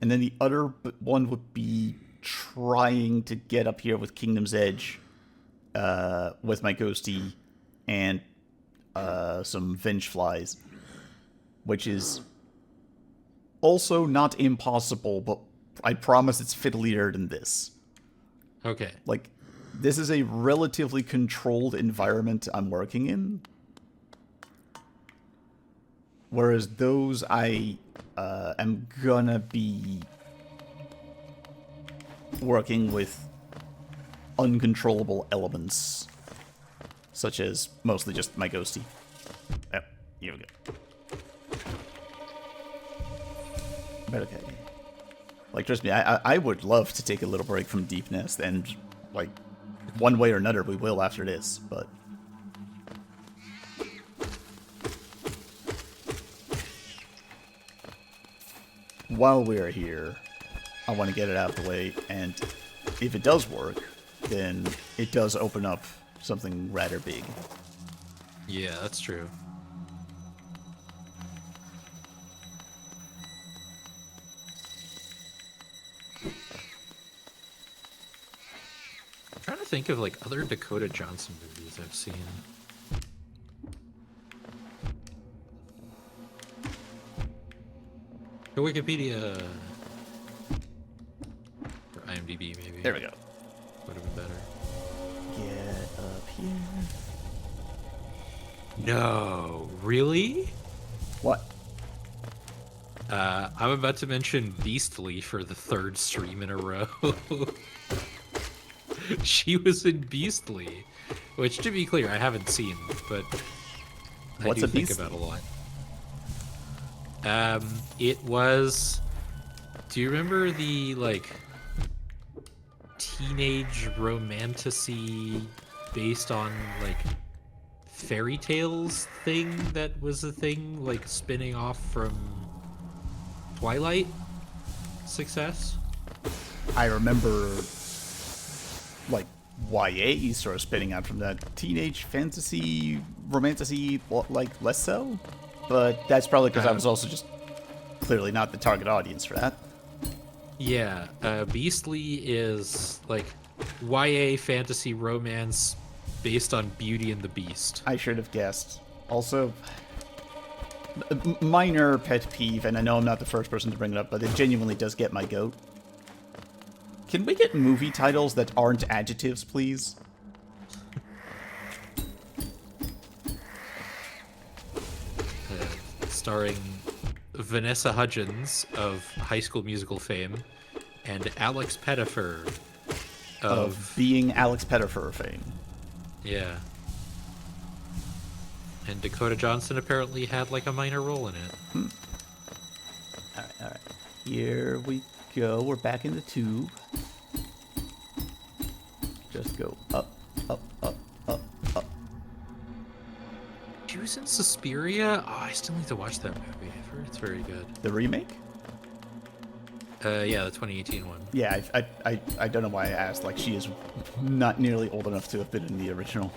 Speaker 1: And then the other one would be trying to get up here with Kingdom's Edge with my Ghosty and some Venge Flies, which is also not impossible, but I promise it's fiddlier than this.
Speaker 2: Okay.
Speaker 1: Like, this is a relatively controlled environment I'm working in. Whereas those I am gonna be working with uncontrollable elements, such as mostly just my Ghosty. Yep, here we go. But okay. Like, trust me, I would love to take a little break from Deep Nest, and, like, one way or another we will after this, but... While we're here, I want to get it out of the way, and if it does work, then it does open up something rather big.
Speaker 2: Yeah, that's true. I'm trying to think of like other Dakota Johnson movies I've seen. Go Wikipedia. Or IMDb, maybe.
Speaker 1: There we go.
Speaker 2: Would have been better.
Speaker 1: Get up here.
Speaker 2: No, really?
Speaker 1: What?
Speaker 2: I'm about to mention Beastly for the third stream in a row. She was in Beastly, which, to be clear, I haven't seen, but I do think about a lot. It was. Do you remember the like teenage romantasy based on like fairy tales thing that was a thing like spinning off from Twilight success?
Speaker 1: I remember, like, YA sort of spinning out from that. Teenage fantasy, romantasy, like, less so? But that's probably because I was also just clearly not the target audience for that.
Speaker 2: Yeah, Beastly is, like, YA fantasy romance based on Beauty and the Beast.
Speaker 1: I should have guessed. Also, minor pet peeve, and I know I'm not the first person to bring it up, but it genuinely does get my goat. Can we get movie titles that aren't adjectives, please?
Speaker 2: Starring Vanessa Hudgens of High School Musical fame and Alex Pettyfer
Speaker 1: Of being Alex Pettyfer fame.
Speaker 2: Yeah. And Dakota Johnson apparently had like a minor role in it.
Speaker 1: Alright. Here we go. We're back in the tube. Just go up, up, up, up, up.
Speaker 2: She was in Suspiria? Oh, I still need to watch that movie. I've heard it's very good.
Speaker 1: The remake?
Speaker 2: Yeah, the 2018 one.
Speaker 1: Yeah, I don't know why I asked. Like, she is not nearly old enough to have been in the original.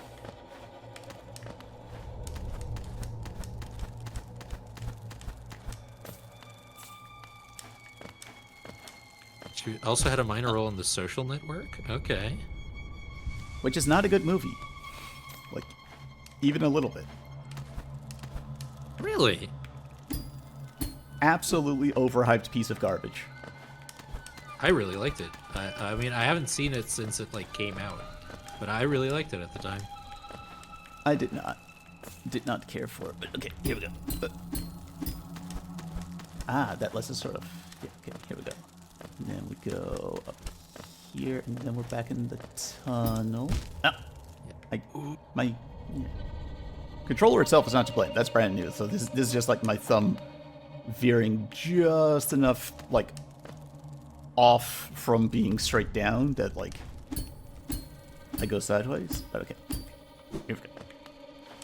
Speaker 2: She also had a minor role in The Social Network? Okay.
Speaker 1: Which is not a good movie. Like, even a little bit.
Speaker 2: Really?
Speaker 1: Absolutely overhyped piece of garbage.
Speaker 2: I really liked it. I mean, I haven't seen it since it like came out, but I really liked it at the time.
Speaker 1: I did not care for it, but okay, here we go. That lets us sort of, yeah, okay, here we go. And then we go up here, and then we're back in the tunnel. My controller itself is not to blame. That's brand new, so this is just like my thumb veering just enough, like, off from being straight down that, like, I go sideways. But okay, here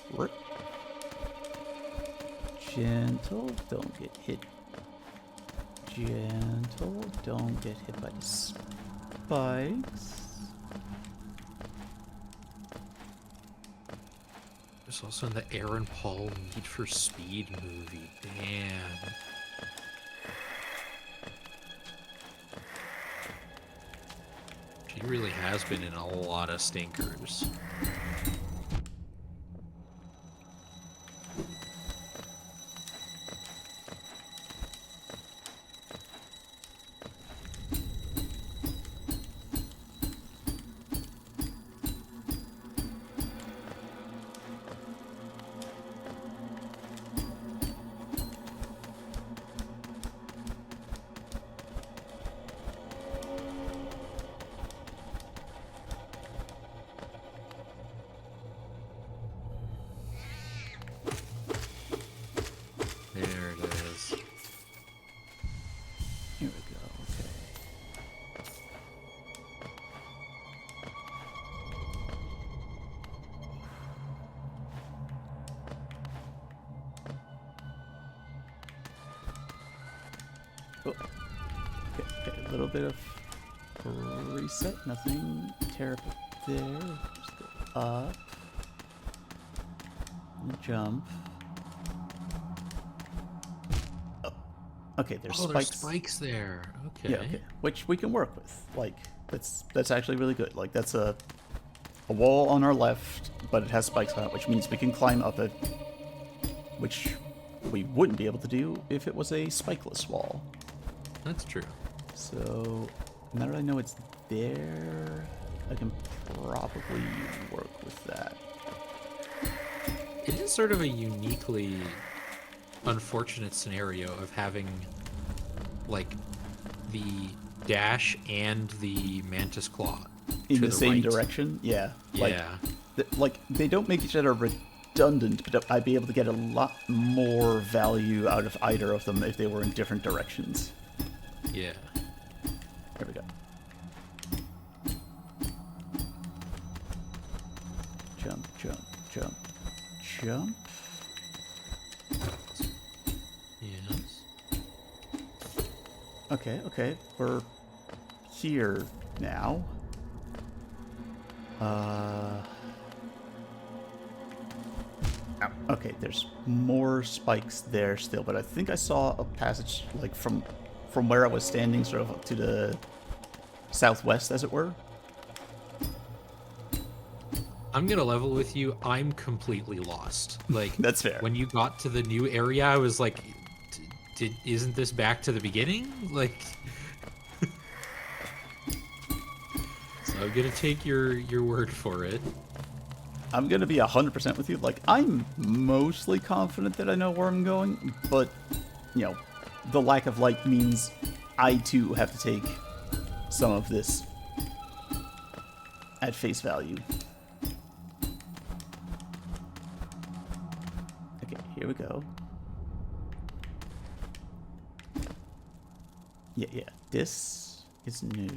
Speaker 1: we go. Gentle, don't get hit. gentle. Don't get hit by the spikes.
Speaker 2: There's also in the Aaron Paul Need for Speed movie. Damn. She really has been in a lot of stinkers. There it is.
Speaker 1: Here we go, okay. Oh. Okay, a little bit of reset, nothing terrible there. Just go up. And jump. Oh. Okay, there's
Speaker 2: Oh,
Speaker 1: spikes.
Speaker 2: there's spikes there. Okay.
Speaker 1: Yeah, okay. Which we can work with. Like, that's actually really good. Like, that's a wall on our left, but it has spikes on it, which means we can climb up it, which we wouldn't be able to do if it was a spikeless wall.
Speaker 2: That's true.
Speaker 1: So, now that I know it's there, I can probably work with that.
Speaker 2: It is sort of a uniquely unfortunate scenario of having, like, the dash and the mantis claw
Speaker 1: In
Speaker 2: to
Speaker 1: the same
Speaker 2: right.
Speaker 1: direction? Yeah. Like,
Speaker 2: Yeah.
Speaker 1: like, they don't make each other redundant, but I'd be able to get a lot more value out of either of them if they were in different directions.
Speaker 2: Yeah.
Speaker 1: There we go. Jump, jump, jump, jump.
Speaker 2: Yes.
Speaker 1: Okay, okay, we're here now. Okay, there's more spikes there still, but I think I saw a passage, like, from where I was standing, sort of up to the southwest, as it were.
Speaker 2: I'm gonna level with you. I'm completely lost. Like,
Speaker 1: That's fair.
Speaker 2: when you got to the new area, I was like, isn't this back to the beginning? Like, so I'm gonna take your word for it.
Speaker 1: I'm gonna be 100% with you. Like, I'm mostly confident that I know where I'm going, but, you know, the lack of light means I too have to take some of this at face value. Okay, here we go. Yeah, this is new.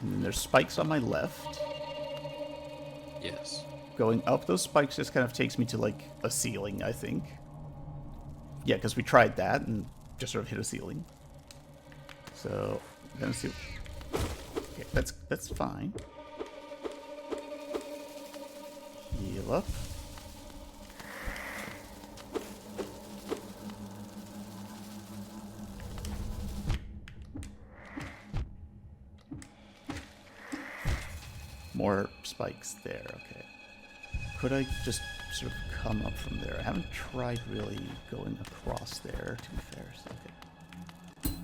Speaker 1: And then there's spikes on my left.
Speaker 2: Yes.
Speaker 1: Going up those spikes just kind of takes me to, like, a ceiling, I think. Yeah, because we tried that and just sort of hit a ceiling. So, I'm gonna see. Okay, that's fine. Heal up. More spikes there, okay. Could I just sort of come up from there? I haven't tried really going across there, to be fair. So, okay.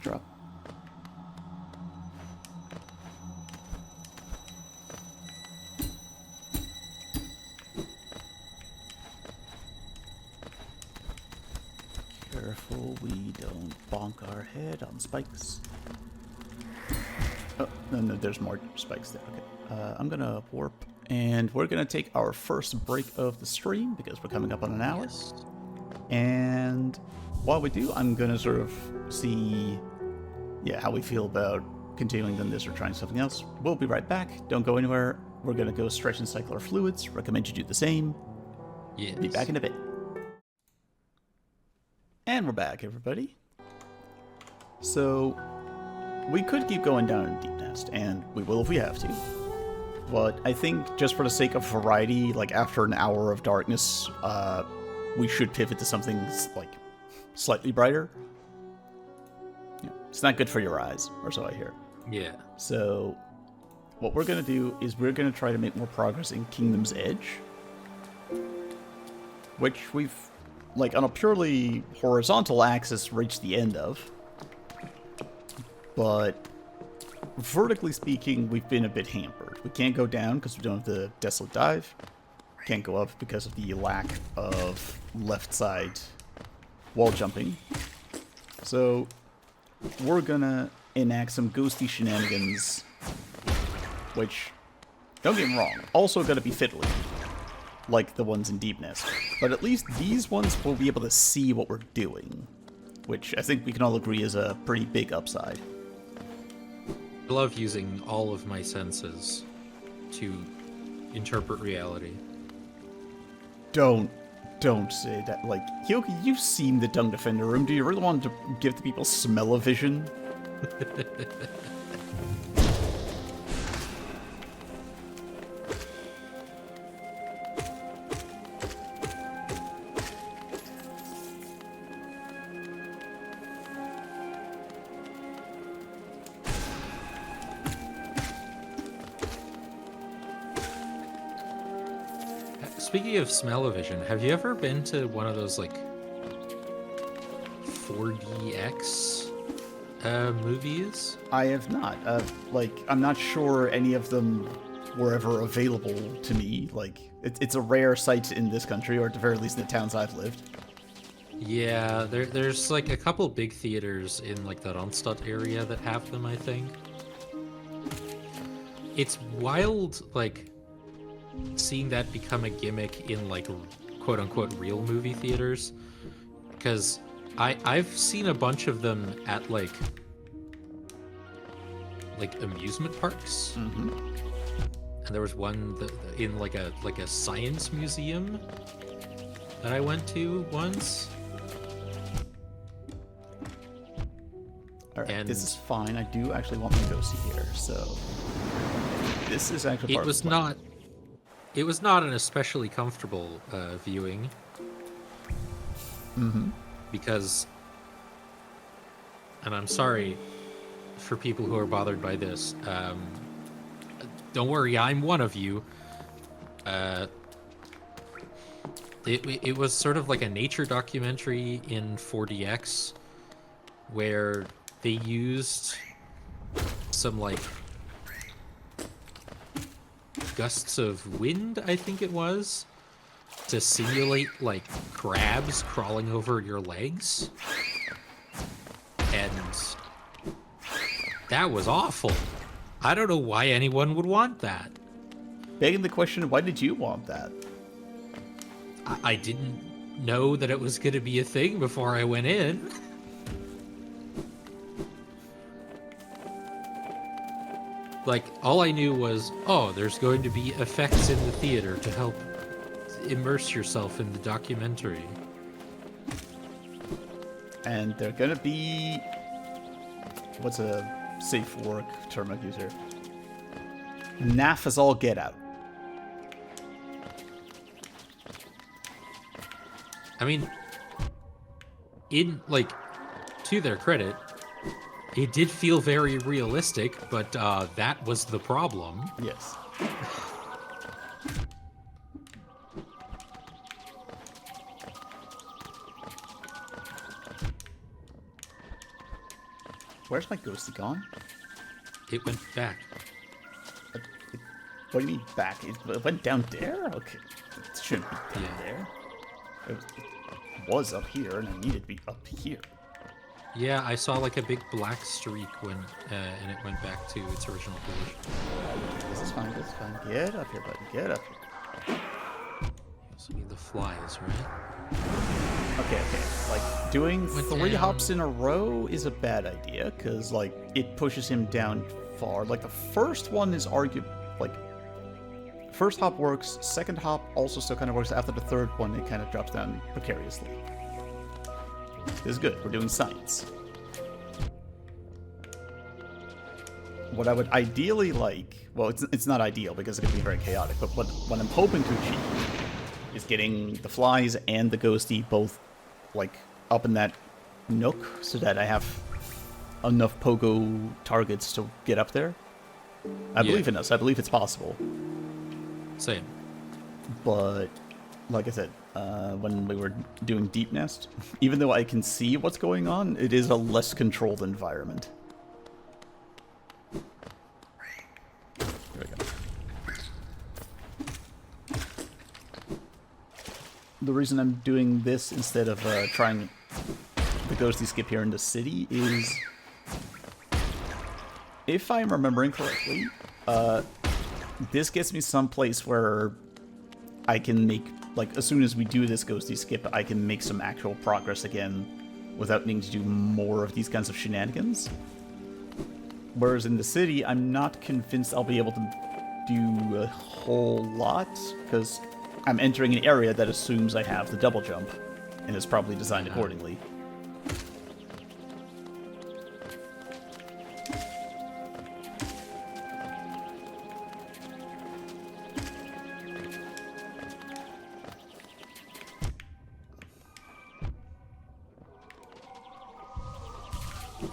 Speaker 1: Drop. Careful we don't bonk our head on spikes. Oh, no, there's more spikes there. Okay. I'm gonna warp, and we're gonna take our first break of the stream because we're coming up on an hour.
Speaker 2: Yes.
Speaker 1: And while we do, I'm gonna sort of see, yeah, how we feel about continuing on this or trying something else. We'll be right back. Don't go anywhere. We're gonna go stretch and cycle our fluids. Recommend you do the same.
Speaker 2: Yes.
Speaker 1: Be back in a bit. And we're back, everybody. So, we could keep going down in Deep Nest, and we will if we have to. But I think just for the sake of variety, like after an hour of darkness, we should pivot to something like slightly brighter. Yeah, it's not good for your eyes, or so I hear.
Speaker 2: Yeah.
Speaker 1: So, what we're gonna do is we're gonna try to make more progress in Kingdom's Edge, which we've, like, on a purely horizontal axis, reached the end of. But vertically speaking, we've been a bit hampered. We can't go down because we don't have the Desolate Dive. Can't go up because of the lack of left side wall jumping. So we're gonna enact some ghosty shenanigans, which, don't get me wrong, also gonna be fiddly, like the ones in Deep Nest. But at least these ones will be able to see what we're doing, which I think we can all agree is a pretty big upside.
Speaker 2: I love using all of my senses to interpret reality.
Speaker 1: Don't say that. Like, Hyoki, you've seen the Dung Defender room. Do you really want to give the people smell-o-vision?
Speaker 2: Speaking of smell-o-vision, have you ever been to one of those, like, 4DX movies?
Speaker 1: I have not. Like, I'm not sure any of them were ever available to me. Like, it's a rare sight in this country, or at the very least in the towns I've lived.
Speaker 2: Yeah, there's, like, a couple big theaters in, like, the Ronstadt area that have them, I think. It's wild, like, seeing that become a gimmick in, like, quote-unquote real movie theaters, because I've seen a bunch of them at like amusement parks.
Speaker 1: Mm-hmm.
Speaker 2: And there was one in like a science museum that I went to once.
Speaker 1: All right,
Speaker 2: And
Speaker 1: this is fine. I do actually want my ghosty here, so this is actually part of the plan.
Speaker 2: It was not an especially comfortable viewing.
Speaker 1: Mm-hmm.
Speaker 2: Because, and I'm sorry for people who are bothered by this, don't worry, I'm one of you. It was sort of like a nature documentary in 4DX where they used some, like, gusts of wind, I think it was, to simulate, like, crabs crawling over your legs. And that was awful. I don't know why anyone would want that.
Speaker 1: Begging the question, why did you want that?
Speaker 2: I didn't know that it was going to be a thing before I went in. Like, all I knew was, oh, there's going to be effects in the theater to help immerse yourself in the documentary.
Speaker 1: And they're gonna be... what's a safe work term I'd use here? Naff as all get out.
Speaker 2: I mean, in, like, to their credit, it did feel very realistic, but that was the problem.
Speaker 1: Yes. Where's my ghosty gone?
Speaker 2: It went back.
Speaker 1: What do you mean back? It went down there? Okay. It shouldn't be down there. It was up here, and I needed to be up here.
Speaker 2: Yeah, I saw like a big black streak when, and it went back to its original position.
Speaker 1: This is fine, this is fine. Get up here, buddy. Get up here.
Speaker 2: You also need the flies, right?
Speaker 1: Okay. Like, doing
Speaker 2: Went
Speaker 1: 3
Speaker 2: down.
Speaker 1: hops in a row is a bad idea, because, like, it pushes him down far. Like, the first one is like, first hop works, second hop also still kind of works. After the third one, it kind of drops down precariously. This is good. We're doing science. What I would ideally like, well, it's not ideal because it could be very chaotic, but what I'm hoping to achieve is getting the flies and the ghosty both, like, up in that nook so that I have enough pogo targets to get up there. I believe in us. I believe it's possible.
Speaker 2: Same.
Speaker 1: But, like I said, when we were doing Deep Nest, even though I can see what's going on, it is a less controlled environment. There we go. The reason I'm doing this instead of trying the ghosty skip here in the city is, if I'm remembering correctly, this gets me someplace where I can make, like, as soon as we do this ghosty skip, I can make some actual progress again without needing to do more of these kinds of shenanigans. Whereas in the city, I'm not convinced I'll be able to do a whole lot, because I'm entering an area that assumes I have the double jump, and is probably designed accordingly.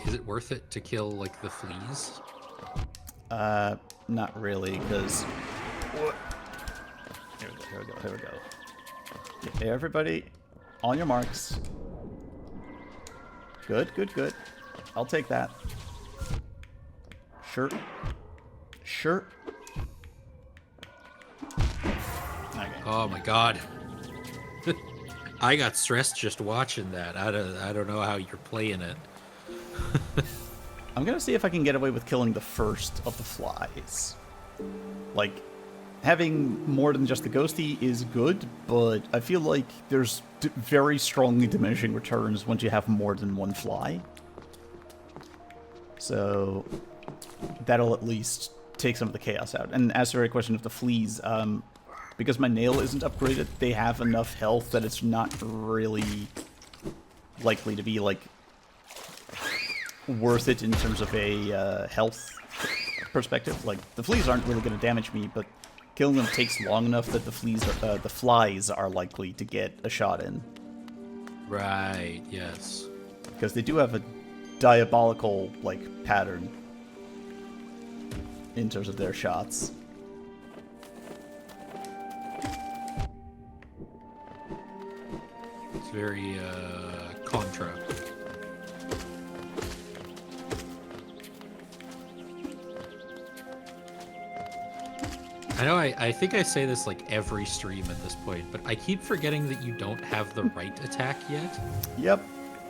Speaker 2: Is it worth it to kill, like, the fleas?
Speaker 1: Not really, because... Here we go. Okay, everybody, on your marks. Good. I'll take that. Sure. Okay.
Speaker 2: Oh my god. I got stressed just watching that. I don't know how you're playing it.
Speaker 1: I'm gonna see if I can get away with killing the first of the flies. Like, having more than just the ghosty is good, but I feel like there's very strongly diminishing returns once you have more than one fly. So that'll at least take some of the chaos out. And as for a question of the fleas, because my nail isn't upgraded, they have enough health that it's not really likely to be, like, worth it in terms of a health perspective. Like, the fleas aren't really going to damage me, but killing them takes long enough that the flies are likely to get a shot in.
Speaker 2: Right, yes.
Speaker 1: Because they do have a diabolical, like, pattern in terms of their shots.
Speaker 2: It's very, contra. I know I think I say this like every stream at this point, but I keep forgetting that you don't have the right attack yet.
Speaker 1: Yep.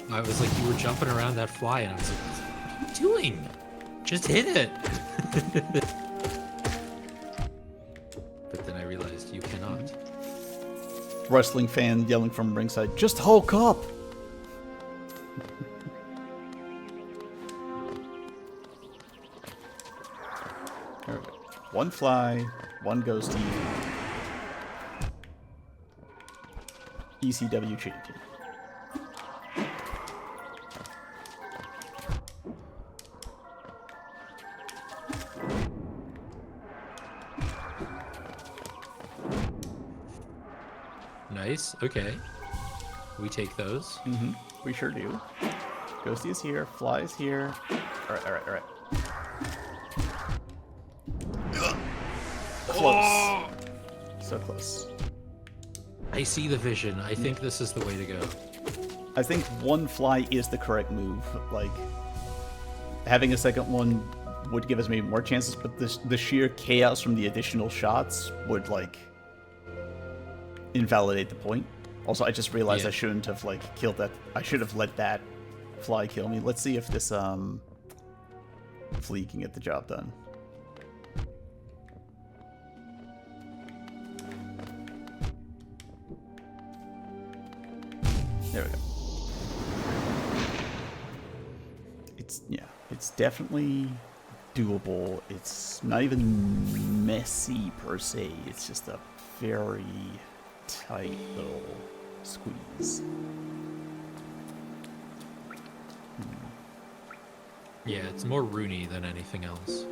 Speaker 2: I was like, you were jumping around that fly, and I was like, what are you doing? Just hit it. But then I realized you cannot.
Speaker 1: Wrestling fan yelling from ringside, just Hulk up! There we go. One fly, one ghosty. ECW champion.
Speaker 2: Nice. Okay. We take those.
Speaker 1: Mm-hmm. We sure do. Ghosty is here. Fly is here. Alright. Close.
Speaker 2: Oh!
Speaker 1: So close.
Speaker 2: I see the vision. I think this is the way to go.
Speaker 1: I think one fly is the correct move. Like, having a second one would give us maybe more chances, but the sheer chaos from the additional shots would, like, invalidate the point. Also, I just realized I shouldn't have, like, killed that. I should have let that fly kill me. Let's see if this flea can get the job done. There we go. It's definitely doable. It's not even messy per se. It's just a very tight little squeeze.
Speaker 2: Yeah, it's more Rooney than anything else.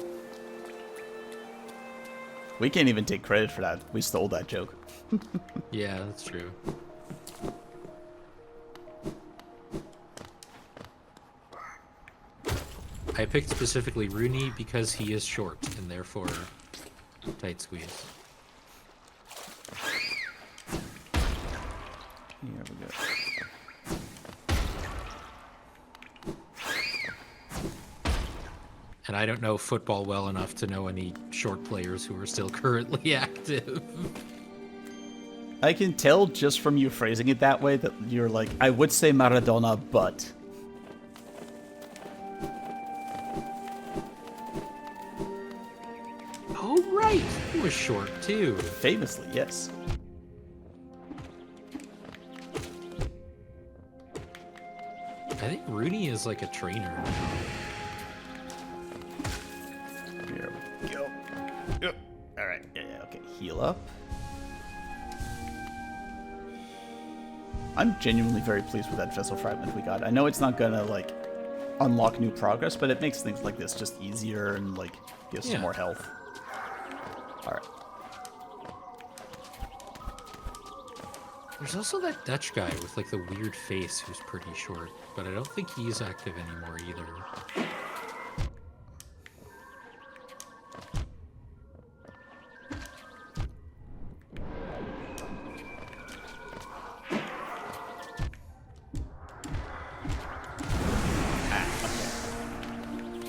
Speaker 1: We can't even take credit for that. We stole that joke.
Speaker 2: Yeah, that's true. I picked specifically Rooney because he is short and therefore tight squeeze.
Speaker 1: Here we go.
Speaker 2: And I don't know football well enough to know any short players who are still currently active.
Speaker 1: I can tell just from you phrasing it that way that you're like, I would say Maradona, but...
Speaker 2: Oh, right! He was short, too.
Speaker 1: Famously, yes.
Speaker 2: I think Rooney is like a trainer now.
Speaker 1: Here we go. Yep. Alright, yeah, okay. Heal up. I'm genuinely very pleased with that vessel fragment we got. I know it's not gonna, like, unlock new progress, but it makes things like this just easier and, like, gives us
Speaker 2: Yeah.
Speaker 1: more health. Alright.
Speaker 2: There's also that Dutch guy with like the weird face who's pretty short, but I don't think he's active anymore either.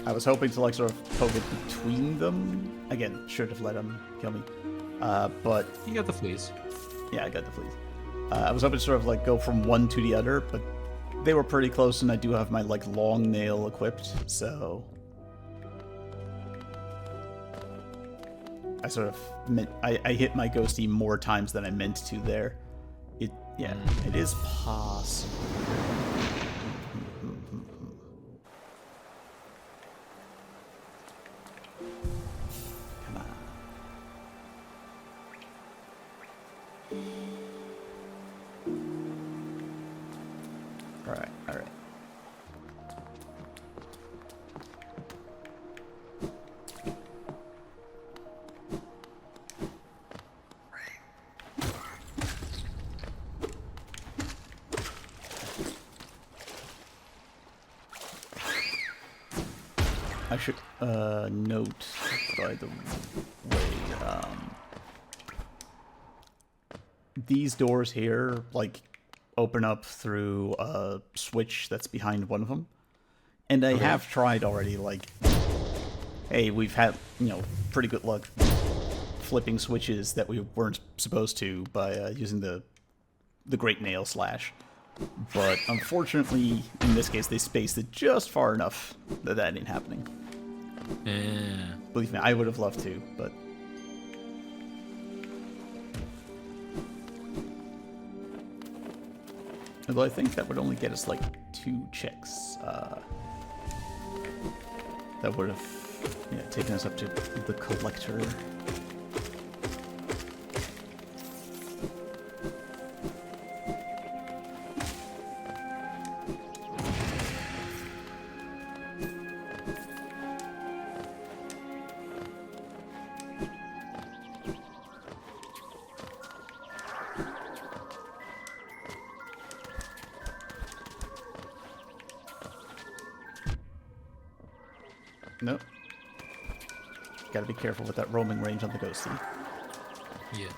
Speaker 1: I was hoping to, like, sort of poke it between them. Again, should have let him kill me. But,
Speaker 2: You got the fleas.
Speaker 1: yeah, I got the fleas. I was hoping to sort of, like, go from one to the other, but they were pretty close, and I do have my, like, long nail equipped, so... I sort of meant... I hit my ghosty more times than I meant to there. Yeah, it is possible. Come on. Alright, alright. I should note, by the way, these doors here, like, open up through a switch that's behind one of them. And I have tried already, like, hey, we've had, you know, pretty good luck flipping switches that we weren't supposed to by using the Great Nail Slash. But unfortunately, in this case, they spaced it just far enough that that ain't happening.
Speaker 2: Yeah.
Speaker 1: Believe me, I would have loved to, but... Although I think that would only get us, like, 2 checks. That would have, yeah, taken us up to the collector. Nope. Gotta be careful with that roaming range on the ghosty.
Speaker 2: Yes.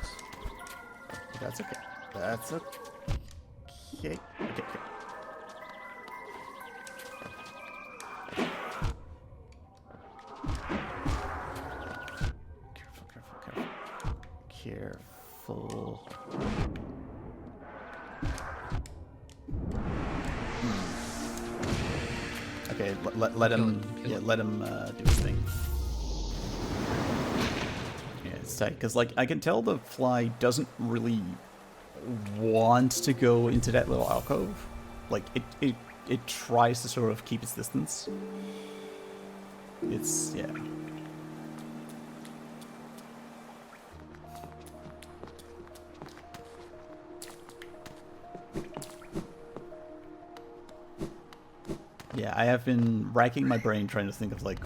Speaker 1: But that's okay. That's okay. Okay, okay. Careful. Okay, let him.
Speaker 2: Kill him.
Speaker 1: Let him do his thing. Yeah, it's tight because, like, I can tell the fly doesn't really want to go into that little alcove. Like, it tries to sort of keep its distance. It's, yeah. Yeah, I have been racking my brain trying to think of, like,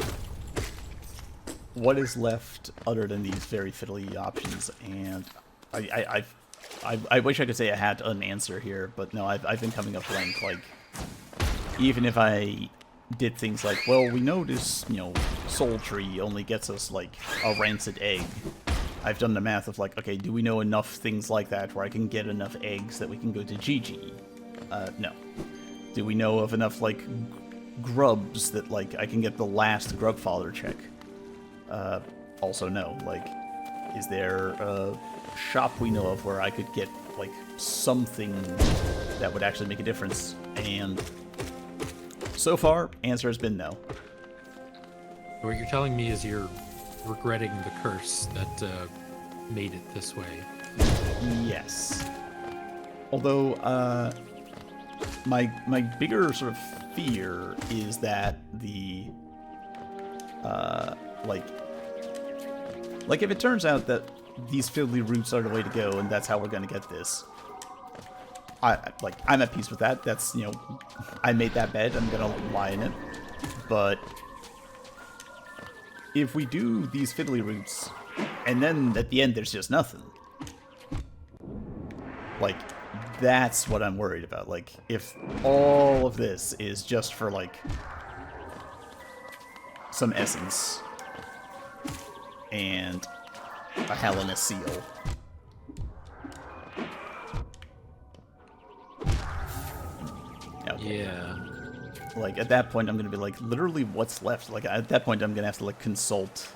Speaker 1: what is left other than these very fiddly options, and I wish I could say I had an answer here, but no, I've been coming up blank. Like, even if I did things like, well, we know this, you know, soul tree only gets us, like, a rancid egg. I've done the math of, like, okay, do we know enough things like that where I can get enough eggs that we can go to GG? No. Do we know of enough, like, grubs that, like, I can get the last grub father check? Also no. Like, is there a shop we know of where I could get, like, something that would actually make a difference? And so far, answer has been no.
Speaker 2: What you're telling me is you're regretting the curse that made it this way.
Speaker 1: Yes. Although, my bigger sort of fear is that the, like if it turns out that these fiddly roots are the way to go and that's how we're gonna get this, I'm at peace with that. That's, you know, I made that bed, I'm gonna lie in it. But if we do these fiddly roots, and then at the end there's just nothing, like, that's what I'm worried about. Like, if all of this is just for, like, some essence and a Helena seal. Okay.
Speaker 2: Yeah.
Speaker 1: Like, at that point, I'm gonna be like, literally, what's left? Like, at that point, I'm gonna have to, like, consult,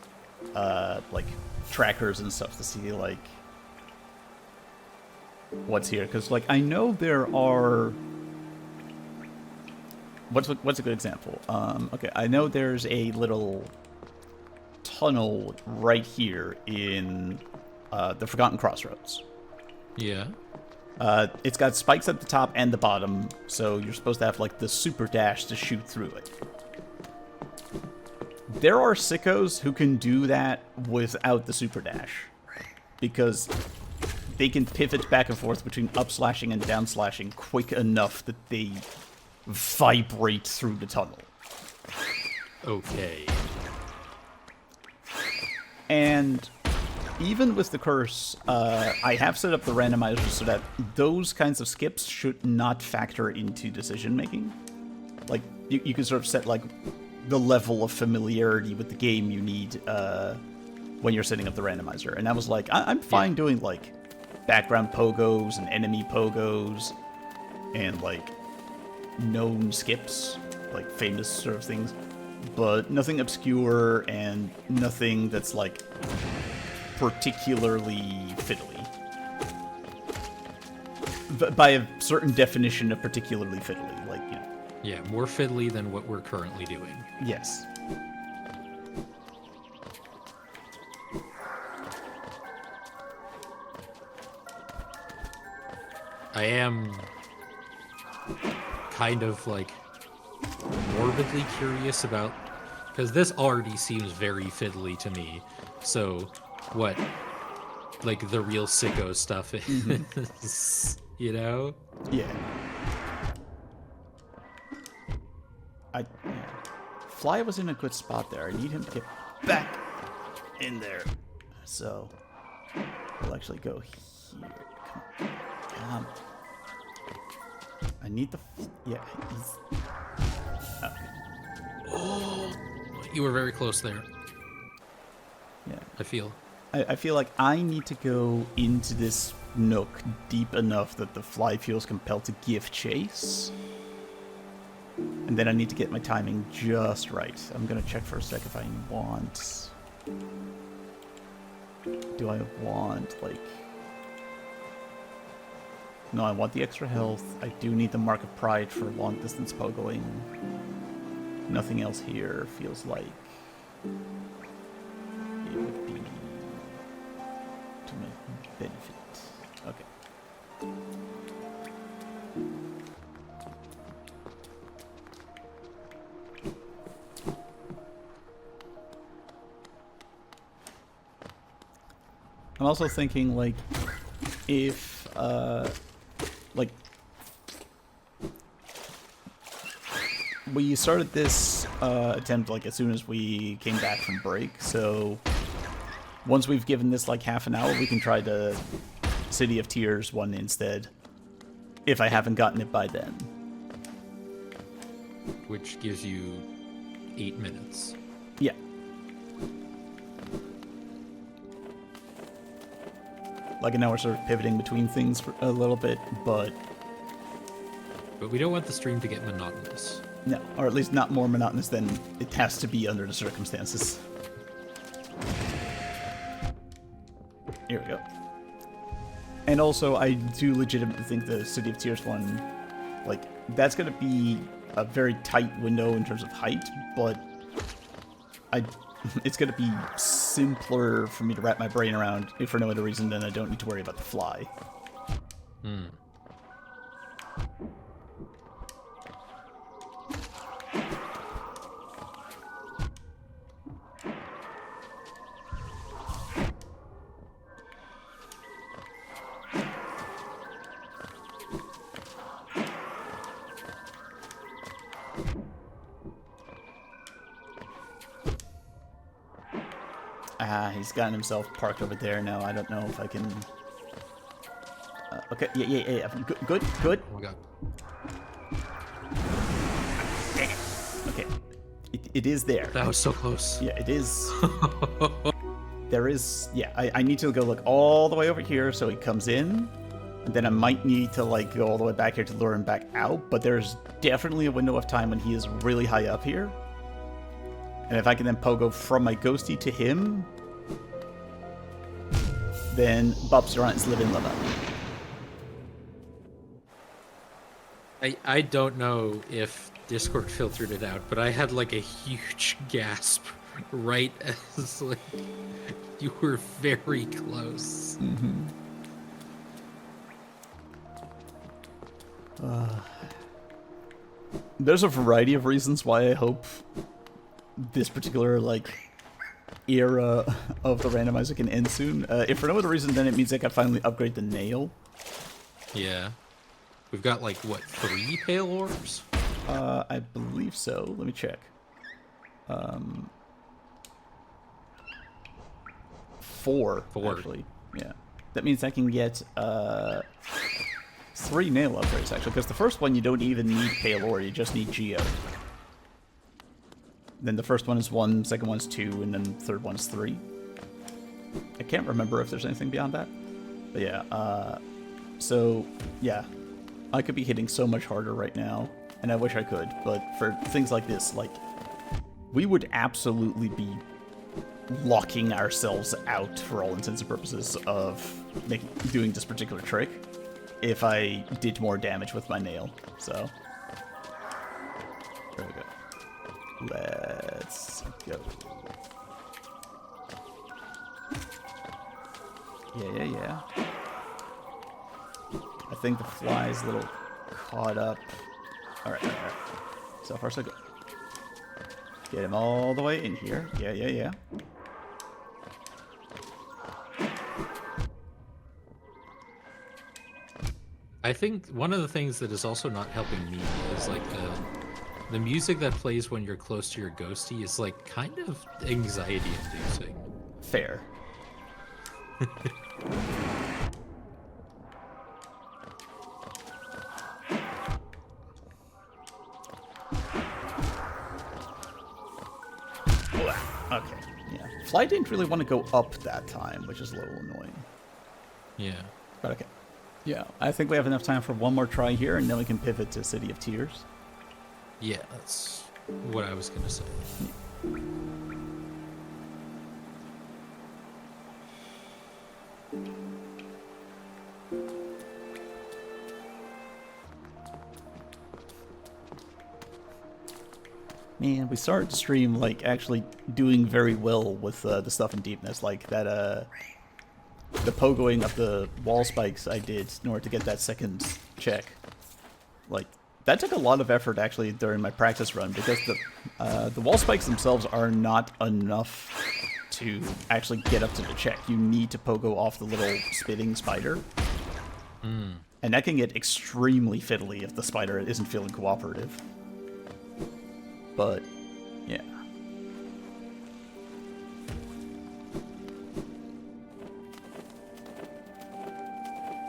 Speaker 1: like, trackers and stuff to see, like, what's here. Because, like, I know there are... What's a good example? Okay, I know there's a little tunnel right here in the Forgotten Crossroads.
Speaker 2: Yeah.
Speaker 1: It's got spikes at the top and the bottom, so you're supposed to have, like, the super dash to shoot through it. There are sickos who can do that without the super dash, because they can pivot back and forth between up slashing and down slashing quick enough that they vibrate through the tunnel.
Speaker 2: Okay.
Speaker 1: And even with the curse, I have set up the randomizer so that those kinds of skips should not factor into decision making. Like, you can sort of set, like, the level of familiarity with the game you need when you're setting up the randomizer. And I was like, I'm fine doing, like, background pogos and enemy pogos and, like, known skips, like famous sort of things, but nothing obscure and nothing that's, like, particularly fiddly. By a certain definition of particularly fiddly, like, you know.
Speaker 2: Yeah, more fiddly than what we're currently doing.
Speaker 1: Yes.
Speaker 2: I am kind of, like, morbidly curious about, because this already seems very fiddly to me. So what, like, the real sicko stuff is, you know?
Speaker 1: Yeah. Fly was in a good spot there. I need him to get back in there. So we'll actually go here. Come on. I need the... Yeah, he's...
Speaker 2: Oh, you were very close there.
Speaker 1: Yeah.
Speaker 2: I feel.
Speaker 1: I feel like I need to go into this nook deep enough that the fly feels compelled to give chase. And then I need to get my timing just right. I'm gonna check for a sec if I want... Do I want, like... No, I want the extra health. I do need the Mark of Pride for long distance pogoing. Nothing else here feels like it would be to my benefit. Okay. I'm also thinking, like, if, like, we started this attempt like as soon as we came back from break, so once we've given this like half an hour, we can try the City of Tears one instead, if I haven't gotten it by then.
Speaker 2: Which gives you 8 minutes.
Speaker 1: Yeah. Like, I know we're sort of pivoting between things for a little bit, but
Speaker 2: we don't want the stream to get monotonous.
Speaker 1: no, or at least not more monotonous than it has to be under the circumstances. Here we go. And also, I do legitimately think the City of Tears one, like, that's going to be a very tight window in terms of height, but it's going to be simpler for me to wrap my brain around, if for no other reason than I don't need to worry about the fly.
Speaker 2: Hmm.
Speaker 1: He's gotten himself parked over there now. I don't know if I can... okay, yeah. Good.
Speaker 2: Oh my god.
Speaker 1: Okay. It is there.
Speaker 2: That was so close.
Speaker 1: Yeah, it is. There is... Yeah, I need to go look all the way over here so he comes in. And then I might need to, like, go all the way back here to lure him back out. But there's definitely a window of time when he is really high up here. And if I can then pogo from my ghosty to him, then Bubs are on its living level.
Speaker 2: I don't know if Discord filtered it out, but I had like a huge gasp right as like you were very close.
Speaker 1: Mm-hmm. There's a variety of reasons why I hope this particular like era of the randomizer can end soon. If for no other reason, then it means I can finally upgrade the nail.
Speaker 2: Yeah. We've got like what, 3 pale orbs?
Speaker 1: I believe so. Let me check. 4 actually. Yeah. That means I can get 3 nail upgrades actually, because the first one you don't even need pale ore, you just need geo. Then the first one is 1, second one's 2, and then the third one's 3. I can't remember if there's anything beyond that. But yeah, so, yeah. I could be hitting so much harder right now, and I wish I could, but for things like this, like, we would absolutely be locking ourselves out, for all intents and purposes, of doing this particular trick if I did more damage with my nail, so. There we go. Let's go. Yeah. I think the fly's a little caught up. Alright. So far, so good. Get him all the way in here. Yeah.
Speaker 2: I think one of the things that is also not helping me is like the music that plays when you're close to your ghosty is like kind of anxiety inducing.
Speaker 1: Fair. Okay, yeah. Fly didn't really want to go up that time, which is a little annoying.
Speaker 2: Yeah.
Speaker 1: But okay. Yeah, I think we have enough time for one more try here, and then we can pivot to City of Tears.
Speaker 2: Yeah, that's what I was gonna say.
Speaker 1: Man, we started the stream, like, actually doing very well with the stuff in deepness, like that, the pogoing of the wall spikes I did in order to get that second check. Like, that took a lot of effort, actually, during my practice run, because the wall spikes themselves are not enough to actually get up to the check. You need to pogo off the little spitting spider. And that can get extremely fiddly if the spider isn't feeling cooperative. but yeah.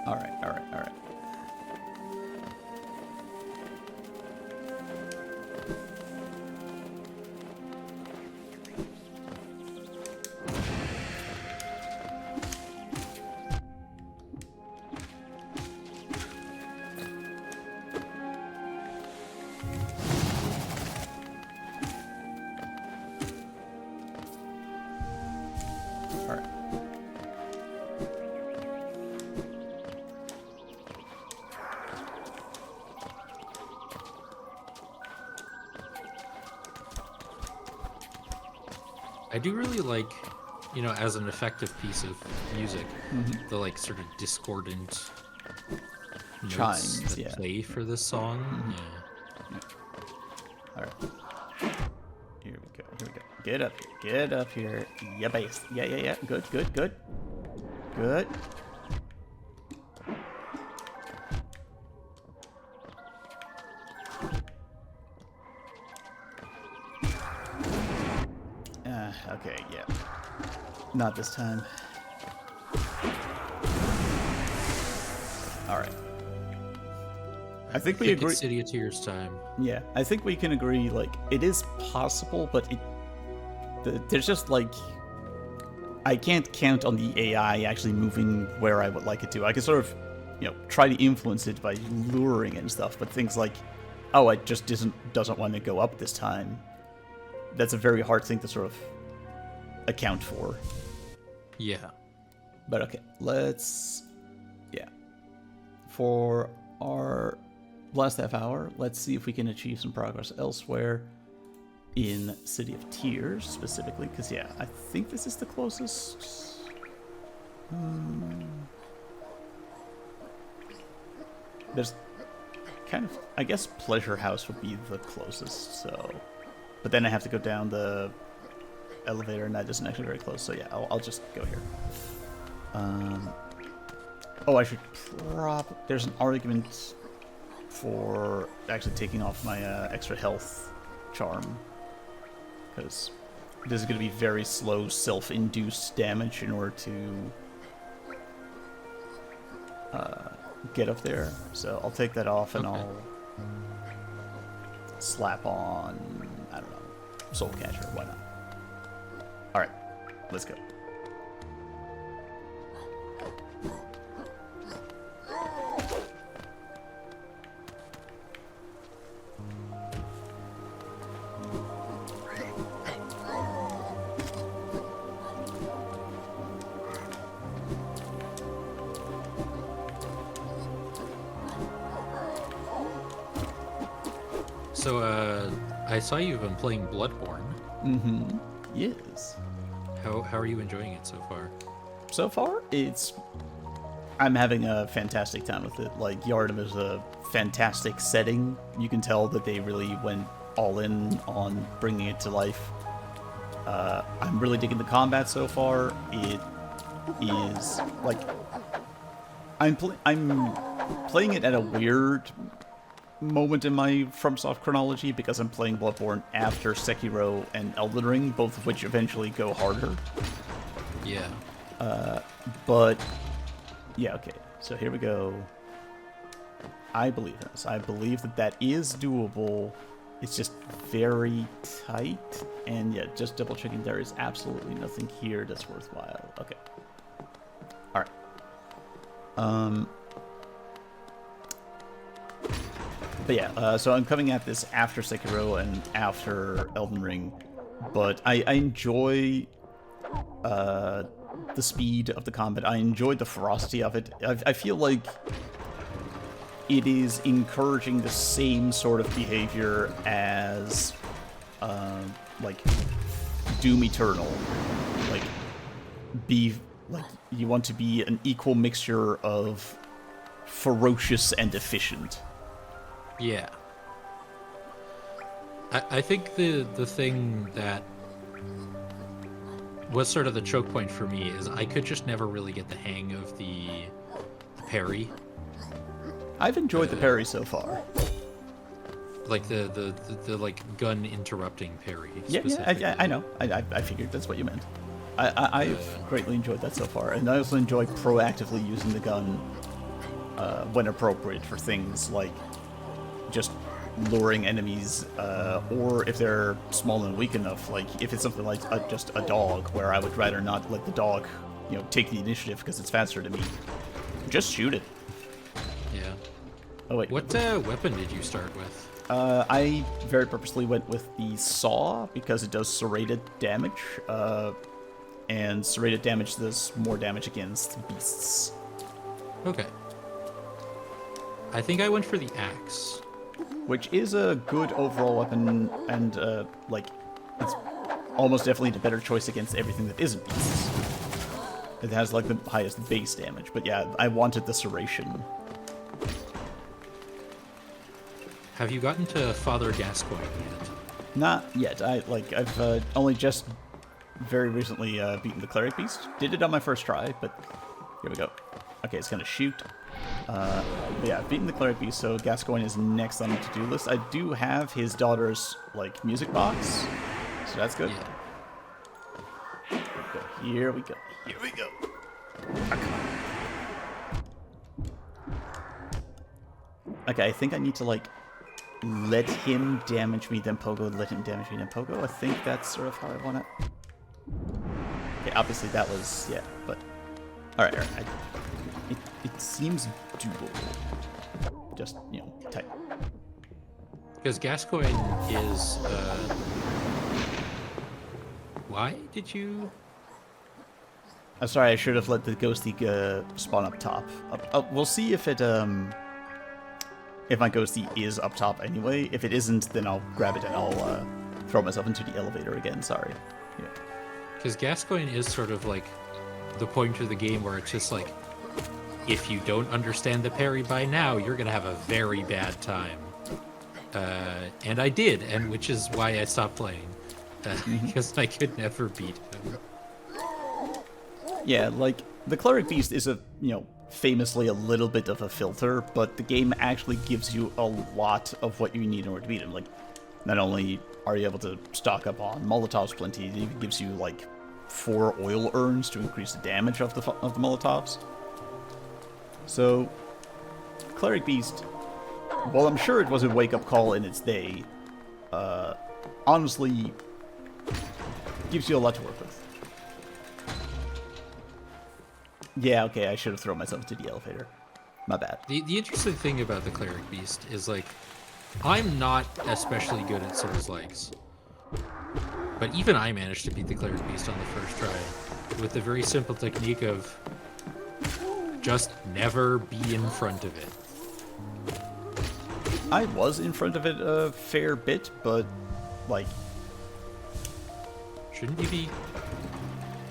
Speaker 1: All right.
Speaker 2: I do really like, you know, as an effective piece of music, the like sort of discordant notes
Speaker 1: Chimes,
Speaker 2: that
Speaker 1: yeah.
Speaker 2: play for this song. Yeah.
Speaker 1: All right. Here we go. Get up here. Get up here. Yeah, base. Yeah. Good. Okay, yeah. Not this time. All right. I think we
Speaker 2: Pick
Speaker 1: agree.
Speaker 2: it City of Tears time.
Speaker 1: Yeah, I think we can agree. Like, it is possible, but there's just like I can't count on the AI actually moving where I would like it to. I can sort of, try to influence it by luring and stuff, but things like, oh, it just doesn't want to go up this time. That's a very hard thing to sort of account for.
Speaker 2: Yeah.
Speaker 1: But okay, for our last half hour, let's see if we can achieve some progress elsewhere in City of Tears specifically, because yeah, I think this is the closest. There's kind of, I guess Pleasure House would be the closest, so, but then I have to go down the elevator, and that isn't actually very close, so yeah, I'll just go here. Oh, I should there's an argument for actually taking off my extra health charm, because this is going to be very slow self-induced damage in order to get up there, so I'll take that off and I'll slap on, I don't know, Soul Catcher, why not? Alright, let's go.
Speaker 2: So, I saw you've been playing Bloodborne.
Speaker 1: Mm-hmm. Yes.
Speaker 2: How are you enjoying it so far?
Speaker 1: So far, I'm having a fantastic time with it. Like, Yharnam is a fantastic setting. You can tell that they really went all in on bringing it to life. I'm really digging the combat so far. It is, like, I'm playing it at a weird moment in my FromSoft chronology, because I'm playing Bloodborne after Sekiro and Elden Ring, both of which eventually go harder.
Speaker 2: Yeah.
Speaker 1: But yeah, okay. So here we go. I believe this. I believe that is doable. It's just very tight, and yeah, just double checking. There is absolutely nothing here that's worthwhile. Okay. All right. But yeah, so I'm coming at this after Sekiro and after Elden Ring, but I enjoy the speed of the combat. I enjoy the ferocity of it. I feel like it is encouraging the same sort of behavior as, like, Doom Eternal. Like, you want to be an equal mixture of ferocious and efficient.
Speaker 2: Yeah. I think the thing that was sort of the choke point for me is I could just never really get the hang of the parry.
Speaker 1: I've enjoyed the parry so far.
Speaker 2: Like the like gun interrupting parry.
Speaker 1: Yeah,
Speaker 2: Specifically.
Speaker 1: I know. I figured that's what you meant. I've greatly enjoyed that so far, and I also enjoy proactively using the gun when appropriate for things like just luring enemies, or if they're small and weak enough, like if it's something like just a dog, where I would rather not let the dog, take the initiative because it's faster to me. Just shoot it.
Speaker 2: Yeah.
Speaker 1: Oh wait.
Speaker 2: What weapon did you start with?
Speaker 1: I very purposely went with the saw because it does serrated damage, and serrated damage does more damage against beasts.
Speaker 2: Okay. I think I went for the axe.
Speaker 1: Which is a good overall weapon, and, it's almost definitely the better choice against everything that isn't beasts. It has, like, the highest base damage, but yeah, I wanted the serration.
Speaker 2: Have you gotten to Father Gascoigne yet?
Speaker 1: Not yet. I've only just very recently beaten the Cleric Beast. Did it on my first try, but here we go. Okay, it's gonna shoot. Yeah, beaten the Cleric Beast, so Gascoigne is next on the to-do list. I do have his daughter's, music box, so that's good.
Speaker 2: Yeah.
Speaker 1: Here we go. Here we go. Oh, come on. Okay, I think I need to, let him damage me, then Pogo, let him damage me, then Pogo. I think that's sort of how I want it. Okay, obviously that was, yeah, but... Alright. It seems doable. Just, tight.
Speaker 2: Because Gascoigne is, Why did you...
Speaker 1: I'm sorry, I should have let the ghosty spawn up top. We'll see if it, if my ghosty is up top anyway. If it isn't, then I'll grab it and I'll, throw myself into the elevator again, sorry. Yeah.
Speaker 2: Because Gascoigne is sort of like the point of the game where it's just like, if you don't understand the parry by now, you're going to have a very bad time. And I did, and which is why I stopped playing. Because I could never beat him.
Speaker 1: Yeah, the Cleric Beast is famously a little bit of a filter, but the game actually gives you a lot of what you need in order to beat him. Not only are you able to stock up on Molotovs plenty, it even gives you, 4 oil urns to increase the damage of the Molotovs. So, Cleric Beast, while I'm sure it was a wake-up call in its day, honestly, gives you a lot to work with. Yeah, okay, I should have thrown myself into the elevator. My bad.
Speaker 2: The interesting thing about the Cleric Beast is, I'm not especially good at Souls-likes. But even I managed to beat the Cleric Beast on the first try with the very simple technique of just never be in front of it.
Speaker 1: I was in front of it a fair bit, but,
Speaker 2: Shouldn't you be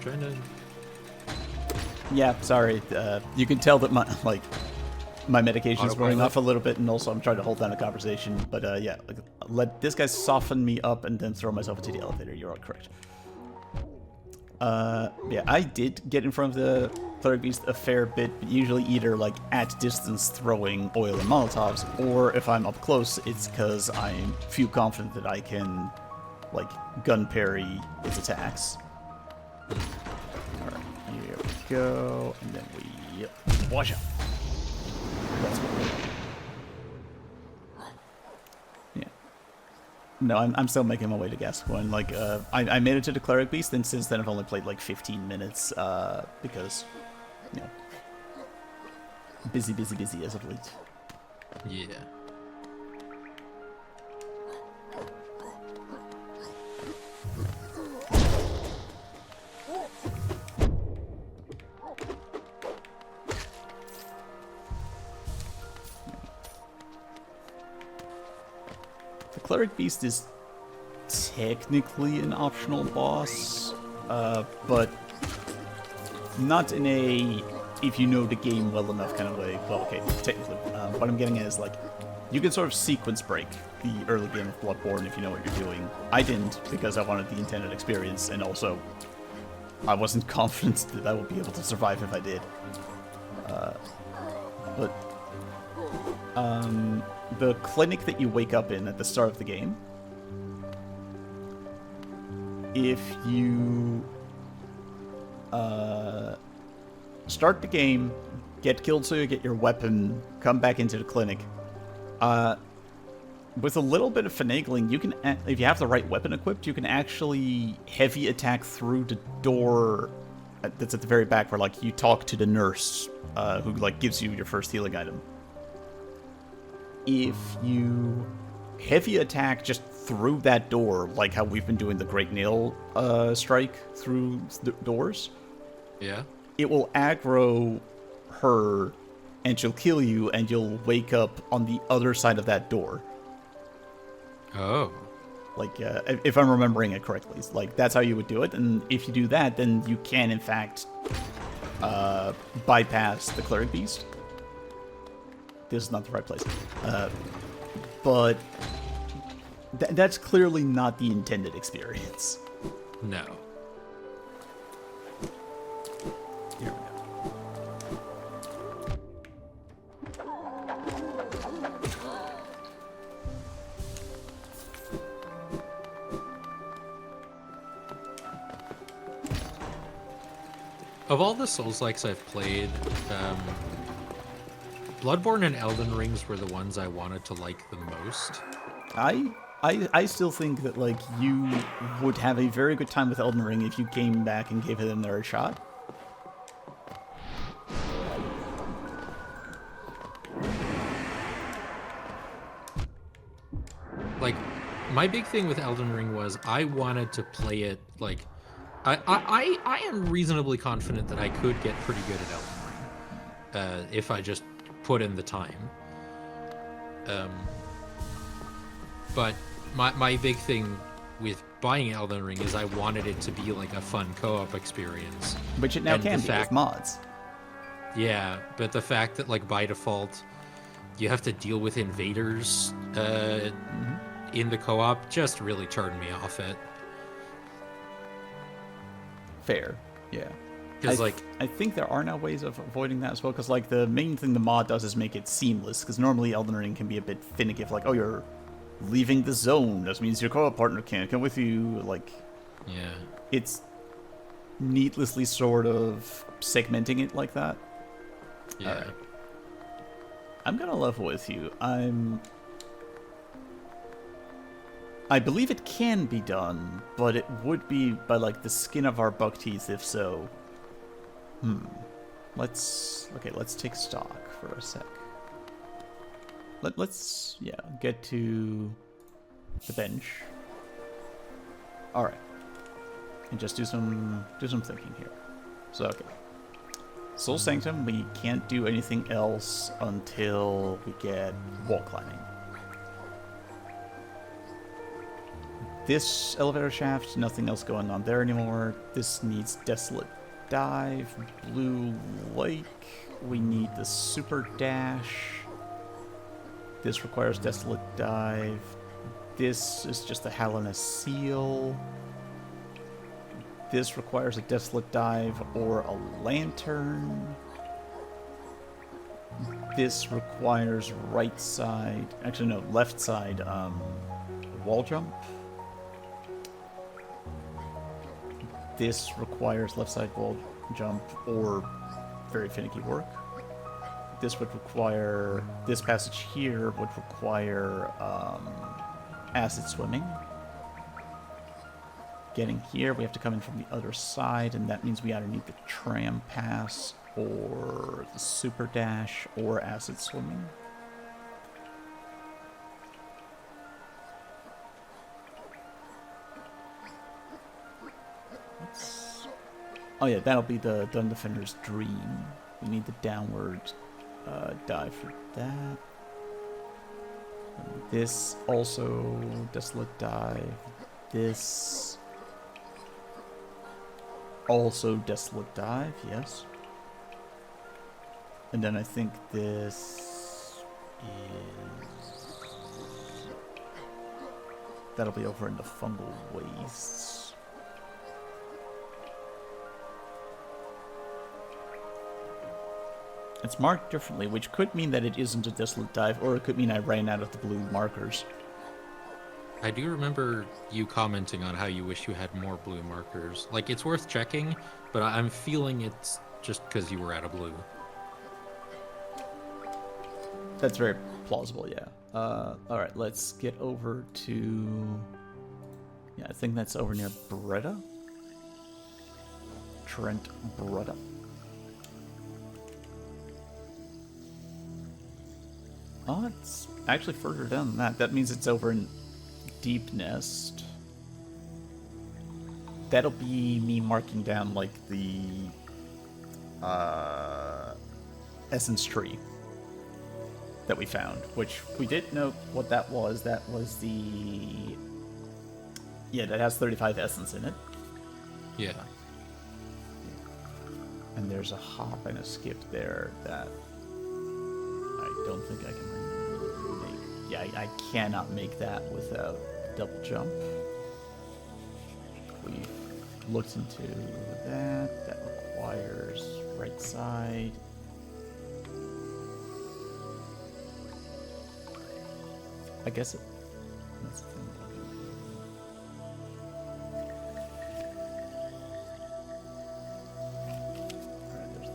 Speaker 2: trying to...
Speaker 1: Yeah, sorry. You can tell that my medication's wearing
Speaker 2: Autopilot.
Speaker 1: off a little bit, and also I'm trying to hold down a conversation. But yeah, let this guy soften me up and then throw myself into the elevator. You're all correct. Yeah, I did get in front of the Cleric Beast a fair bit, but usually either at distance throwing oil and Molotovs, or if I'm up close, it's because I feel confident that I can gun parry its attacks. Alright, here we go, and then we watch out. That's what we want. Yeah. No, I'm still making my way to Gascoigne. I made it to the Cleric Beast, and since then I've only played 15 minutes, because, busy as of late.
Speaker 2: Yeah.
Speaker 1: The Cleric Beast is technically an optional boss, but not in a if you know the game well enough kind of way. Well, okay, technically. What I'm getting at is you can sort of sequence break the early game of Bloodborne if you know what you're doing. I didn't because I wanted the intended experience, and also I wasn't confident that I would be able to survive if I did. But the clinic that you wake up in at the start of the game, if you start the game, get killed so you get your weapon, come back into the clinic, with a little bit of finagling, you can, if you have the right weapon equipped, you can actually heavy attack through the door that's at the very back where, like, you talk to the nurse, who, like, gives you your first healing item. If you heavy attack just through that door, like how we've been doing the Great Nail strike through the doors,
Speaker 2: Yeah.
Speaker 1: it will aggro her, and she'll kill you, and you'll wake up on the other side of that door.
Speaker 2: Oh.
Speaker 1: Like, if I'm remembering it correctly. Like, that's how you would do it, and if you do that, then you can, in fact, bypass the Cleric Beast. This is not the right place. But that's clearly not the intended experience.
Speaker 2: No.
Speaker 1: Here we go.
Speaker 2: Of all the Souls-likes I've played, Bloodborne and Elden Rings were the ones I wanted to like the most.
Speaker 1: I still think that, like, you would have a very good time with Elden Ring if you came back and gave it another shot.
Speaker 2: Like, my big thing with Elden Ring was I wanted to play it, like, I am reasonably confident that I could get pretty good at Elden Ring if I just put in the time. But my big thing with buying Elden Ring is I wanted it to be like a fun co-op experience.
Speaker 1: Which it now
Speaker 2: And
Speaker 1: can
Speaker 2: the
Speaker 1: be with
Speaker 2: fact-
Speaker 1: mods.
Speaker 2: Yeah, but the fact that, like, by default you have to deal with invaders in the co-op just really turned me off it.
Speaker 1: Fair, yeah.
Speaker 2: Because,
Speaker 1: I think there are now ways of avoiding that as well, because, like, the main thing the mod does is make it seamless, because normally Elden Ring can be a bit finicky, if, like, oh, you're leaving the zone, that means your co-op partner can't come with you, like,
Speaker 2: yeah.
Speaker 1: it's needlessly sort of segmenting it like that.
Speaker 2: Yeah.
Speaker 1: Alright. I'm gonna level with you. I believe it can be done, but it would be by, like, the skin of our buck teeth if so. Let's take stock for a sec. Let's get to the bench. All right, and just do some thinking here. So, okay, Soul Sanctum, we can't do anything else until we get wall climbing. This elevator shaft, nothing else going on there anymore. This needs Desolate Dive. Blue Lake, we need the Super Dash. This requires Desolate Dive. This is just a Hallowness Seal. This requires a Desolate Dive or a Lantern. This requires right side, actually no, left side, wall jump. This requires left side wall jump or very finicky work. This would require, this passage here would require acid swimming. Getting here, we have to come in from the other side, and that means we either need the tram pass or the super dash or acid swimming. Oh yeah, that'll be the Dun Defender's Dream. We need the downward dive for that. And this also Desolate Dive. This also Desolate Dive, yes. And then I think this is... That'll be over in the Fungal Wastes. It's marked differently, which could mean that it isn't a desolate dive, or it could mean I ran out of the blue markers.
Speaker 2: I do remember you commenting on how you wish you had more blue markers. Like, it's worth checking, but I'm feeling it's just because you were out of blue.
Speaker 1: That's very plausible, yeah. Alright, let's get over to... Yeah, I think that's over near Breda. Trent Breda. Oh, it's actually further down than that. That means it's over in Deep Nest. That'll be me marking down, like, the... essence tree that we found, which we did know what that was. That was the... Yeah, that has 35 essence in it.
Speaker 2: Yeah.
Speaker 1: And there's a hop and a skip there that I don't think I can make. Yeah, I cannot make that without double jump. We've looked into that. That requires right side. I guess it... That's the thing. Alright, there's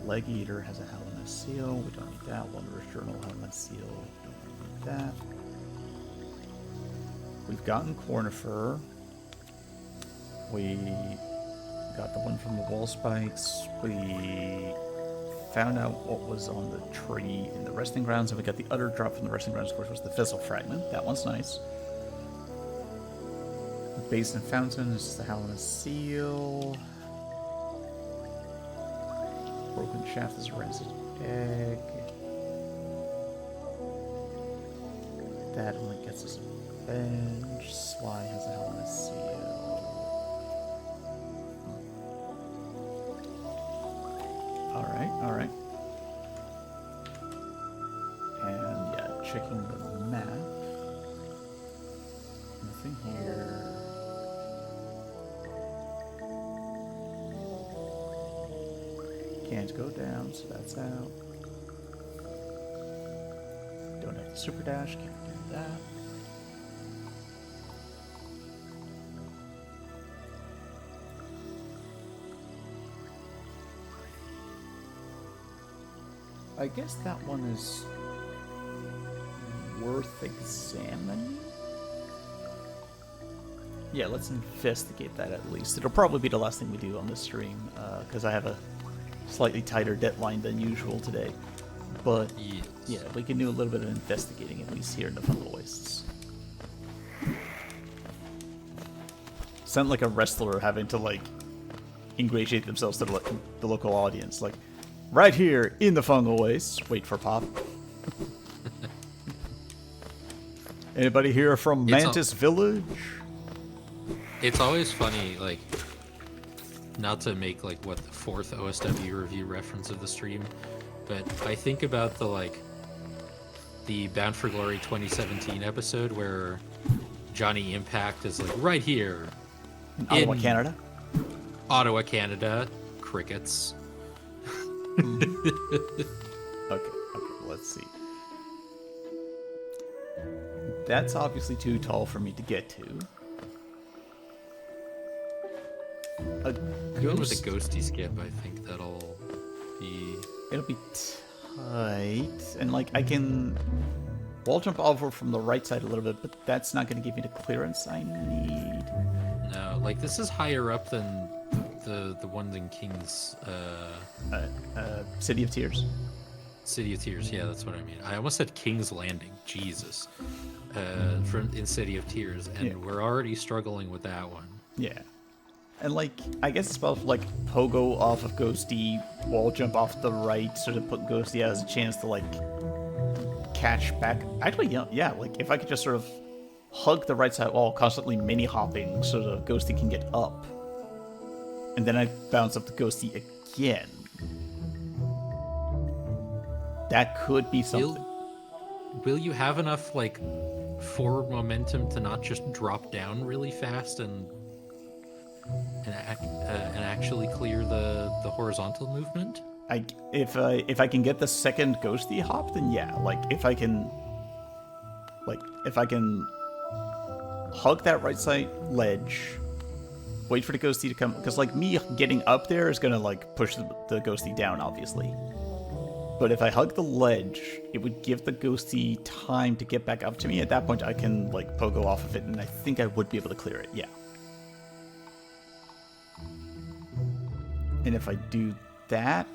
Speaker 1: that. Leg Eater has a Helmet Seal. We don't need that. Wanderer's Journal Helmet Seal. We don't need that. We've gotten Cornifer. We got the one from the wall spikes. We found out what was on the tree in the resting grounds, and we got the other drop from the resting grounds, of course, was the Fizzle Fragment. That one's nice. Basin Fountain is the Helmet Seal. Broken Shaft is a Rancid Egg. That only gets us a bench. Sly has a Helmet Seal. Alright. And yeah, checking the map. Nothing here. Can't go down, so that's out. Don't have the super dash, can't do that. I guess that one is worth examining. Yeah, let's investigate that at least. It'll probably be the last thing we do on this stream, because I have a slightly tighter deadline than usual today. But
Speaker 2: Yes.
Speaker 1: yeah, we can do a little bit of investigating at least here in the Fungal Wastes. Sound like a wrestler having to like ingratiate themselves to the local audience, like right here in the Fungal Wastes. Wait for pop. Anybody here from Mantis Village?
Speaker 2: It's always funny, like, not to make like what the fourth OSW review reference of the stream, but I think about the Bound for Glory 2017 episode where Johnny Impact is like right here
Speaker 1: In Ottawa, Canada?
Speaker 2: Ottawa, Canada. Crickets.
Speaker 1: Okay, let's see. That's obviously too tall for me to get to.
Speaker 2: Even with a ghosty skip, I think that'll be...
Speaker 1: It'll be tight, and like I can wall jump over from the right side a little bit, but that's not going to give me the clearance I need.
Speaker 2: No, like this is higher up than the ones in King's
Speaker 1: City of Tears.
Speaker 2: City of Tears. Yeah, that's what I mean. I almost said King's Landing. Jesus. In City of Tears, and
Speaker 1: Yeah.
Speaker 2: we're already struggling with that one.
Speaker 1: Yeah. And like, I guess it's about like pogo off of Ghosty, wall jump off the right, sort of put Ghosty as a chance to like catch back. Actually, yeah, like if I could just sort of hug the right side wall, constantly mini hopping so the Ghosty can get up. And then I bounce up the Ghosty again. That could be something.
Speaker 2: Will you have enough like forward momentum to not just drop down really fast and and actually clear the horizontal movement?
Speaker 1: If I can get the second ghosty hop, then yeah. Like if I can hug that right side ledge, wait for the ghosty to come, because like me getting up there is gonna like push the ghosty down, obviously. But if I hug the ledge, it would give the ghosty time to get back up to me. At that point, I can like pogo off of it, and I think I would be able to clear it. Yeah. And if I do that,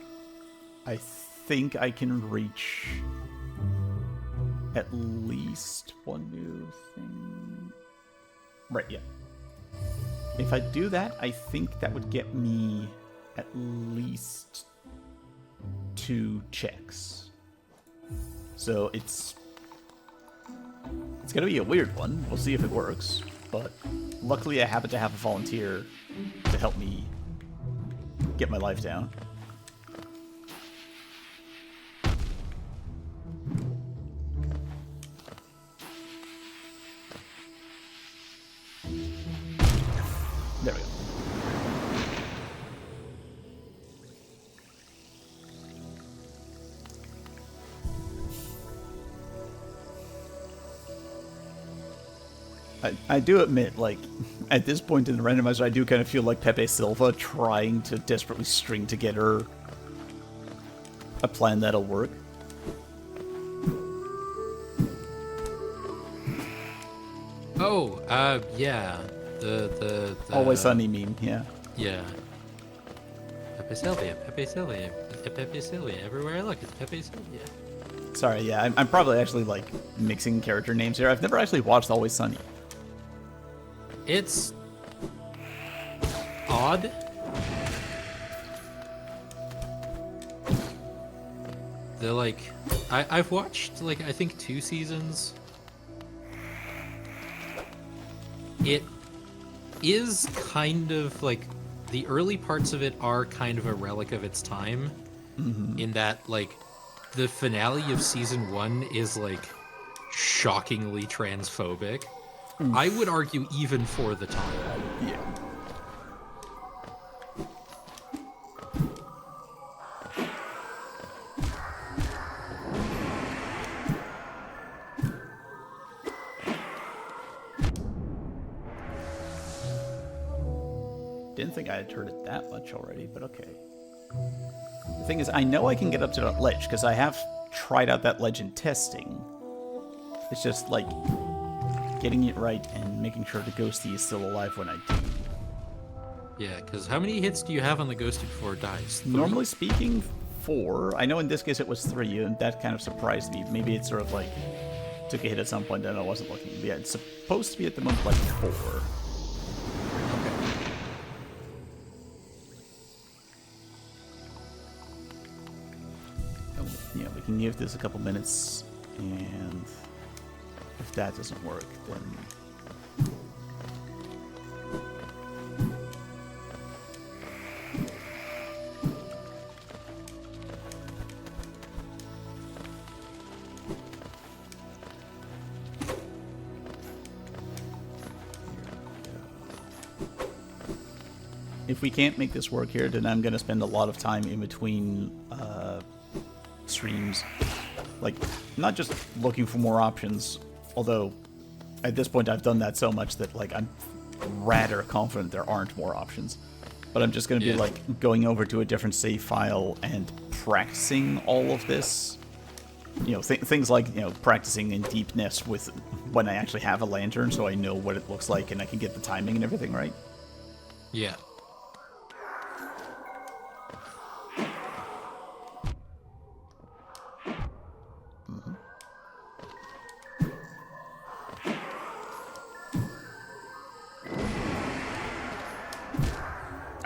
Speaker 1: I think I can reach at least one new thing. Right, yeah. If I do that, I think that would get me at least 2 checks. So it's gonna be a weird one. We'll see if it works. But luckily I happen to have a volunteer to help me get my life down. There we go. I do admit, like, at this point in the randomizer, I do kind of feel like Pepe Silva trying to desperately string together a plan that'll work.
Speaker 2: Oh, yeah. The
Speaker 1: Always Sunny meme, yeah.
Speaker 2: Yeah. Pepe Sylvia, Pepe Sylvia, Pepe Sylvia. Everywhere I look, it's Pepe Sylvia.
Speaker 1: Sorry, yeah, I'm probably actually, like, mixing character names here. I've never actually watched Always Sunny.
Speaker 2: It's odd. They're like, I've watched, like, I think 2 seasons. It is kind of like, the early parts of it are kind of a relic of its time, in that, like, the finale of season 1 is, like, shockingly transphobic. I would argue even for the time.
Speaker 1: Yeah. Didn't think I had heard it that much already, but okay. The thing is, I know I can get up to that ledge, because I have tried out that ledge in testing. It's just, like, getting it right and making sure the ghosty is still alive when I do.
Speaker 2: Yeah, because how many hits do you have on the ghosty before it dies? 3?
Speaker 1: Normally speaking, 4. I know in this case it was 3, and that kind of surprised me. Maybe it sort of, like, took a hit at some point and I wasn't looking. But yeah, it's supposed to be at the moment, like, 4. Yeah, we can give this a couple minutes, and if that doesn't work, then... If we can't make this work here, then I'm going to spend a lot of time in between streams, like, not just looking for more options, although at this point I've done that so much that, like, I'm rather confident there aren't more options, but I'm just going to be, like, going over to a different save file and practicing all of this, you know, things like, you know, practicing in deepness with when I actually have a lantern, so I know what it looks like and I can get the timing and everything right.
Speaker 2: Yeah.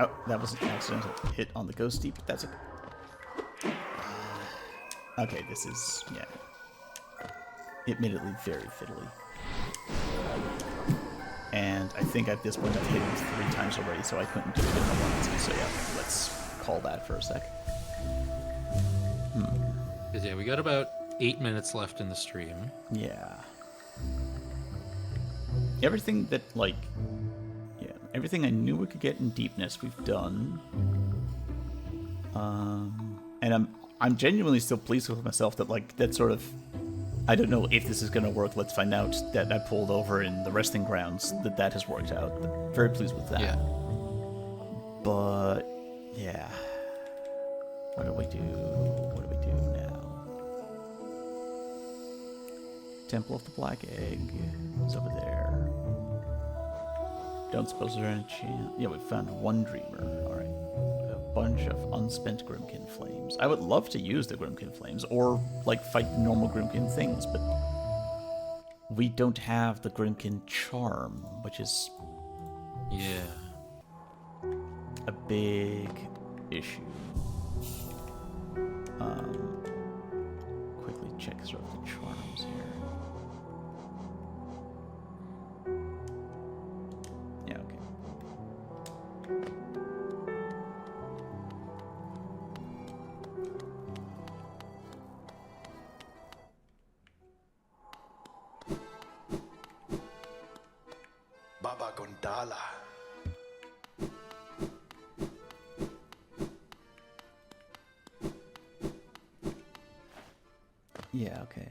Speaker 1: Oh, that was an accidental hit on the ghosty, but that's okay. Okay, this is, yeah, admittedly very fiddly. And I think at this point I've hit him 3 times already, so I couldn't do it if I wanted to. So yeah, let's call that for a sec.
Speaker 2: Because, yeah, we got about 8 minutes left in the stream.
Speaker 1: Yeah. Everything that, like, yeah, everything I knew we could get in deepness, we've done. And I'm genuinely still pleased with myself that, like, that sort of, I don't know if this is going to work, let's find out, that I pulled over in the resting grounds, that has worked out. Very pleased with that.
Speaker 2: Yeah.
Speaker 1: But, yeah. What do we do? What do we do now? Temple of the Black Egg is over there. Don't suppose there's any chance. Yeah, we found one dreamer. Alright. A bunch of unspent Grimkin Flames. I would love to use the Grimkin Flames, or, like, fight the normal Grimkin things, but we don't have the Grimkin Charm, which is
Speaker 2: Yeah.
Speaker 1: a big issue. Quickly check sort of the charms here. Yeah, okay.
Speaker 4: Baba Gondala.
Speaker 1: Yeah, okay.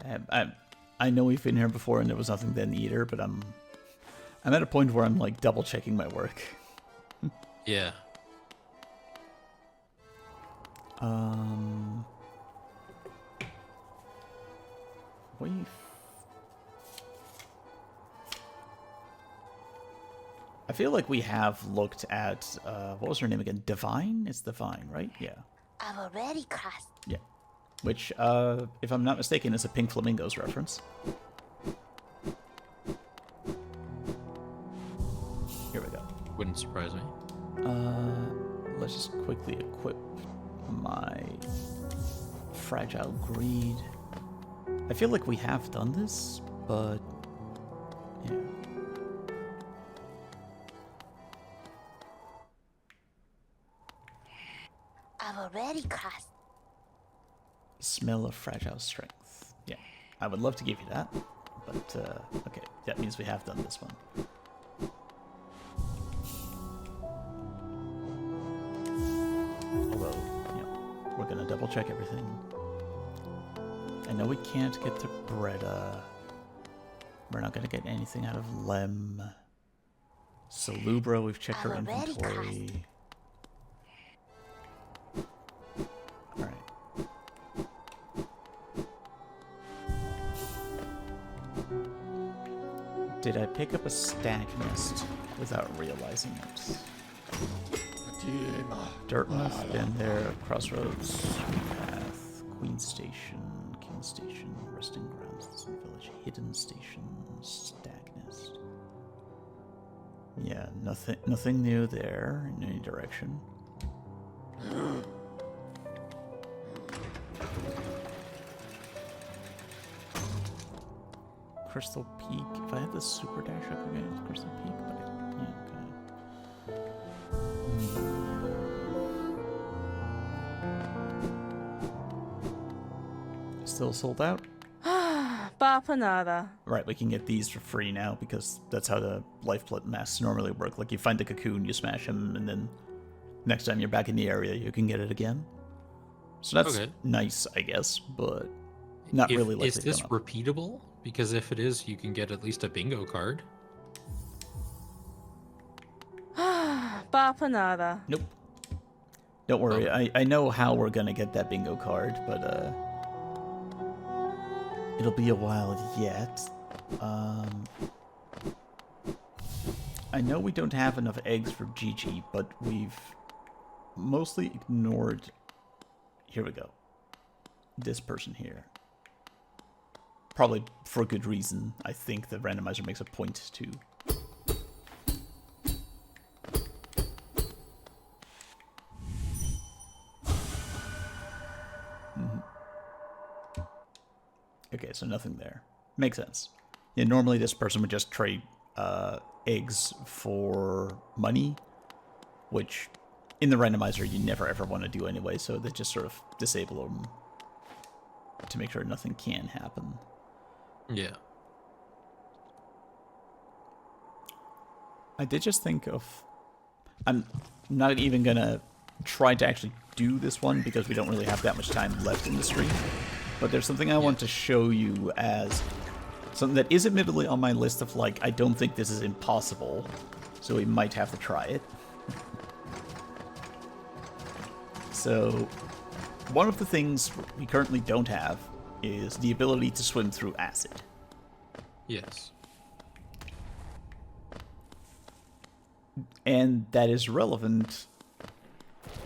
Speaker 1: I know we've been here before and there was nothing then either, but I'm at a point where I'm like double checking my work.
Speaker 2: Yeah.
Speaker 1: I feel like we have looked at what was her name again? Divine? It's Divine, right? Yeah.
Speaker 5: I've already crossed.
Speaker 1: Yeah. Which, if I'm not mistaken, is a Pink Flamingos reference. Here we go.
Speaker 2: Wouldn't surprise me.
Speaker 1: Let's just quickly equip my Fragile Greed. I feel like we have done this, but yeah.
Speaker 5: I've already crossed.
Speaker 1: Smell of Fragile Strength. Yeah, I would love to give you that, but okay, that means we have done this one. Although, you know, we're gonna double check everything. I know we can't get to Breda. We're not gonna get anything out of Lem. Salubra, we've checked her inventory. Alright. Did I pick up a stack nest without realizing it? Dartmouth, been there, Crossroads, Path, Queen Station, King Station, Resting Grounds, Distant Village, Hidden Station, Stack Nest. Yeah, nothing new there in any direction. Crystal Peak. If I had the super dash, I could get into Crystal Peak, but yeah, okay. Still sold out?
Speaker 3: Bapanada.
Speaker 1: Right, we can get these for free now because that's how the lifeblood masks normally work. Like, you find the cocoon, you smash him, and then next time you're back in the area, you can get it again. So that's
Speaker 2: Okay.
Speaker 1: nice, I guess, but not really likely
Speaker 2: Is
Speaker 1: to
Speaker 2: this
Speaker 1: come up.
Speaker 2: repeatable? Because if it is, you can get at least a bingo card.
Speaker 3: Bapanada.
Speaker 1: Nope. Don't worry,
Speaker 2: Oh.
Speaker 1: I know how we're gonna get that bingo card, but it'll be a while yet. I know we don't have enough eggs for Gigi, but we've mostly ignored... Here we go. This person here. Probably for good reason. I think the randomizer makes a point to... Okay, so nothing there. Makes sense. Yeah, normally this person would just trade eggs for money, which in the randomizer you never ever want to do anyway, so they just sort of disable them to make sure nothing can happen.
Speaker 2: Yeah.
Speaker 1: I did just think of I'm not even gonna try to actually do this one because we don't really have that much time left in the stream. But there's something I want to show you as something that is admittedly on my list of, like, I don't think this is impossible, so we might have to try it. So, one of the things we currently don't have is the ability to swim through acid.
Speaker 2: Yes.
Speaker 1: And that is relevant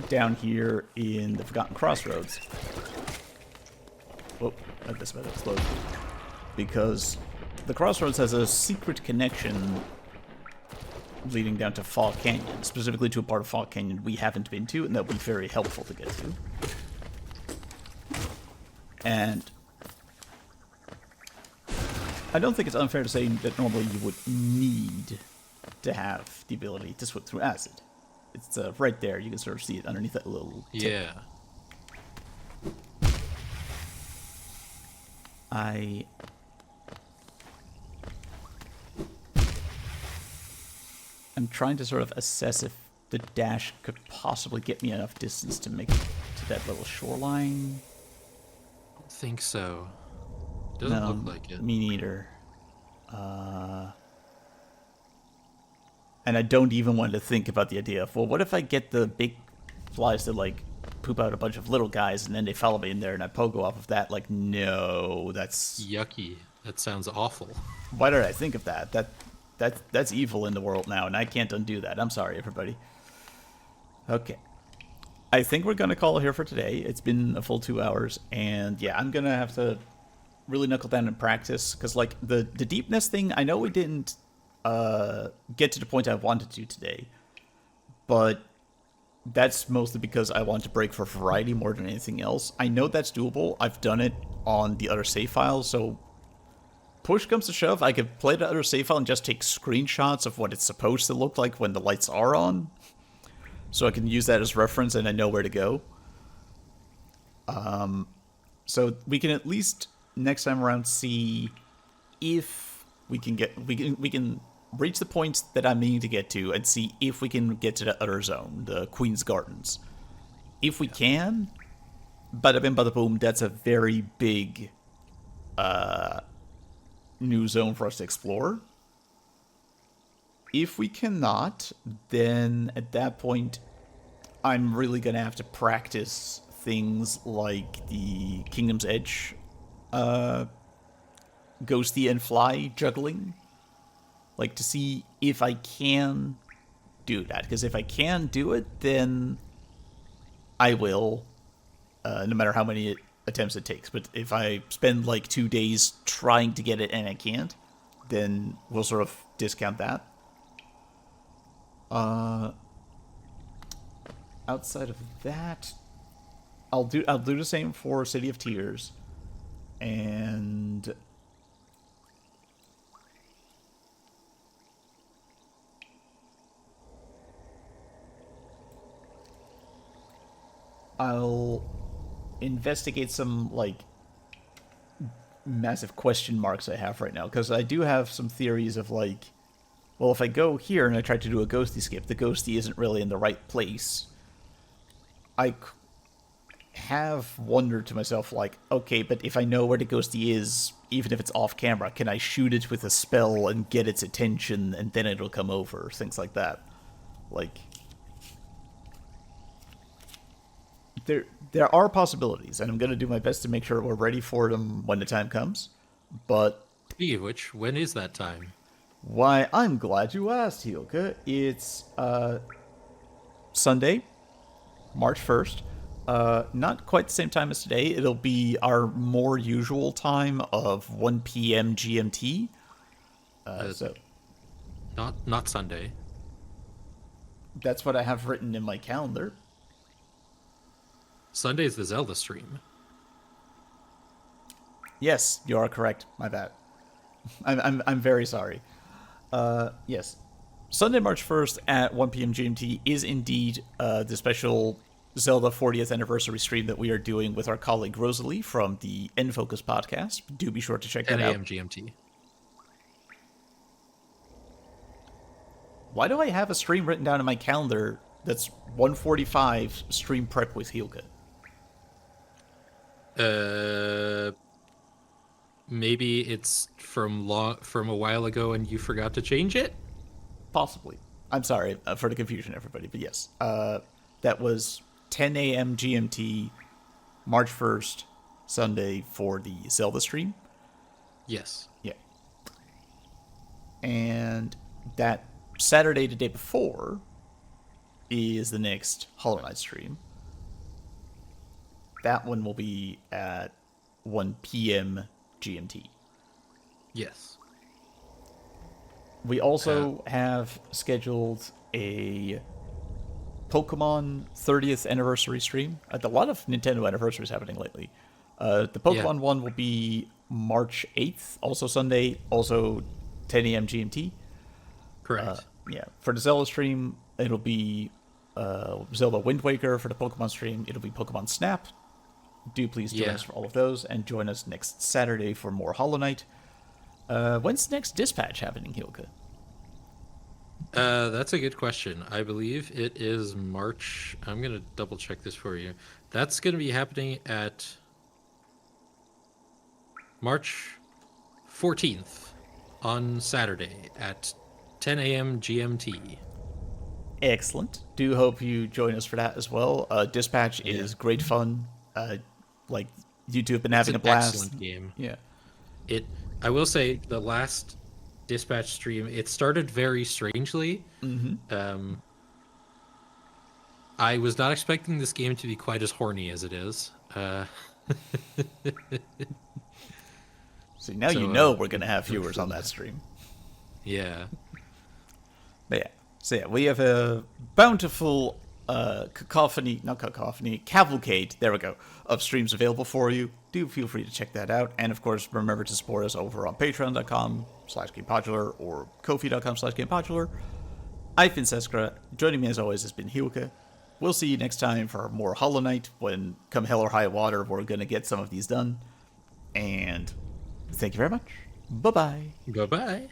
Speaker 1: down here in the Forgotten Crossroads. Oh, I guess about to explode. Because the Crossroads has a secret connection leading down to Fog Canyon, specifically to a part of Fog Canyon we haven't been to, and that would be very helpful to get to. And I don't think it's unfair to say that normally you would need to have the ability to swim through acid. It's right there. You can sort of see it underneath that little tip.
Speaker 2: Yeah.
Speaker 1: I'm trying to sort of assess if the dash could possibly get me enough distance to make it to that little shoreline.
Speaker 2: I don't think so. Doesn't look like it.
Speaker 1: Me neither. And I don't even want to think about the idea of, well, what if I get the big flies to, like, poop out a bunch of little guys and then they follow me in there and I pogo off of that? Like, no, that's...
Speaker 2: Yucky. That sounds awful.
Speaker 1: Why did I think of that? That's evil in the world now, and I can't undo that. I'm sorry, everybody. Okay. I think we're going to call it here for today. It's been a full 2 hours, and yeah, I'm going to have to really knuckle down and practice, because, like, the deepness thing, I know we didn't get to the point I wanted to today, but that's mostly because I want to break for variety more than anything else. I know that's doable. I've done it on the other save files, so push comes to shove, I could play the other save file and just take screenshots of what it's supposed to look like when the lights are on, so I can use that as reference and I know where to go. So we can at least next time around see if we can reach the points that I'm needing to get to and see if we can get to the other zone, the Queen's Gardens. If we can, bada bim bada boom, that's a very big new zone for us to explore. If we cannot, then at that point I'm really gonna have to practice things like the Kingdom's Edge ghosty and fly juggling, like to see if I can do that, because if I can do it, then I will, no matter how many attempts it takes. But if I spend like 2 days trying to get it and I can't, then we'll sort of discount that. Outside of that, I'll do the same for City of Tears, and I'll investigate some, like, massive question marks I have right now, because I do have some theories of, like, well, if I go here and I try to do a ghosty skip, the ghosty isn't really in the right place. I have wondered to myself, like, okay, but if I know where the ghosty is, even if it's off camera, can I shoot it with a spell and get its attention and then it'll come over? Things like that. Like, there are possibilities, and I'm going to do my best to make sure we're ready for them when the time comes. But
Speaker 2: Speaking of which, when is that time?
Speaker 1: why, I'm glad you asked, Hilke. It's Sunday, March 1st. Not quite the same time as today. It'll be our more usual time of 1 p.m. GMT. So
Speaker 2: Not Sunday.
Speaker 1: that's what I have written in my calendar.
Speaker 2: Sunday's the Zelda stream.
Speaker 1: Yes, you are correct. My bad. I'm very sorry. Yes. Sunday, March 1st at 1 p.m. GMT is indeed the special Zelda 40th anniversary stream that we are doing with our colleague Rosalie from the N-Focus podcast. Do be sure to check
Speaker 2: 10
Speaker 1: that out.
Speaker 2: a.m. GMT.
Speaker 1: Why do I have a stream written down in my calendar that's 1:45 stream prep with Hilke?
Speaker 2: Maybe it's from a while ago and you forgot to change it?
Speaker 1: Possibly. I'm sorry for the confusion, everybody, but yes. That was 10 a.m. GMT, March 1st, Sunday, for the Zelda stream.
Speaker 2: Yes.
Speaker 1: Yeah. And that Saturday, the day before, is the next Hollow Knight stream. That one will be at 1 p.m. GMT.
Speaker 2: Yes.
Speaker 1: We also have scheduled a Pokemon 30th anniversary stream. A lot of Nintendo anniversaries happening lately. The Pokemon one will be March 8th, also Sunday, also 10 a.m. GMT.
Speaker 2: Correct.
Speaker 1: Yeah, for the Zelda stream, it'll be Zelda Wind Waker. For the Pokemon stream, it'll be Pokemon Snap. Do please join us for all of those, and join us next Saturday for more Hollow Knight. When's the next dispatch happening, Hilke?
Speaker 2: That's a good question. I believe it is March. I'm going to double check this for you. That's going to be happening at March 14th on Saturday at 10 a.m. GMT.
Speaker 1: Excellent. Do hope you join us for that as well. Dispatch is great fun. Like, you two have been having a blast.
Speaker 2: Excellent game.
Speaker 1: Yeah.
Speaker 2: I will say the last dispatch stream, it started very strangely.
Speaker 1: Mm-hmm.
Speaker 2: I was not expecting this game to be quite as horny as it is.
Speaker 1: See, now you know we're going to have viewers on that stream.
Speaker 2: Yeah.
Speaker 1: But yeah. So yeah, we have a bountiful cavalcade, there we go, of streams available for you. Do feel free to check that out. And of course, remember to support us over on patreon.com/Gamepodular or ko-fi.com/Gamepodular. I've been Seskra. Joining me as always has been Hilke. We'll see you next time for more Hollow Knight, when, come hell or high water, we're going to get some of these done. And thank you very much. Bye-bye.
Speaker 2: Bye-bye.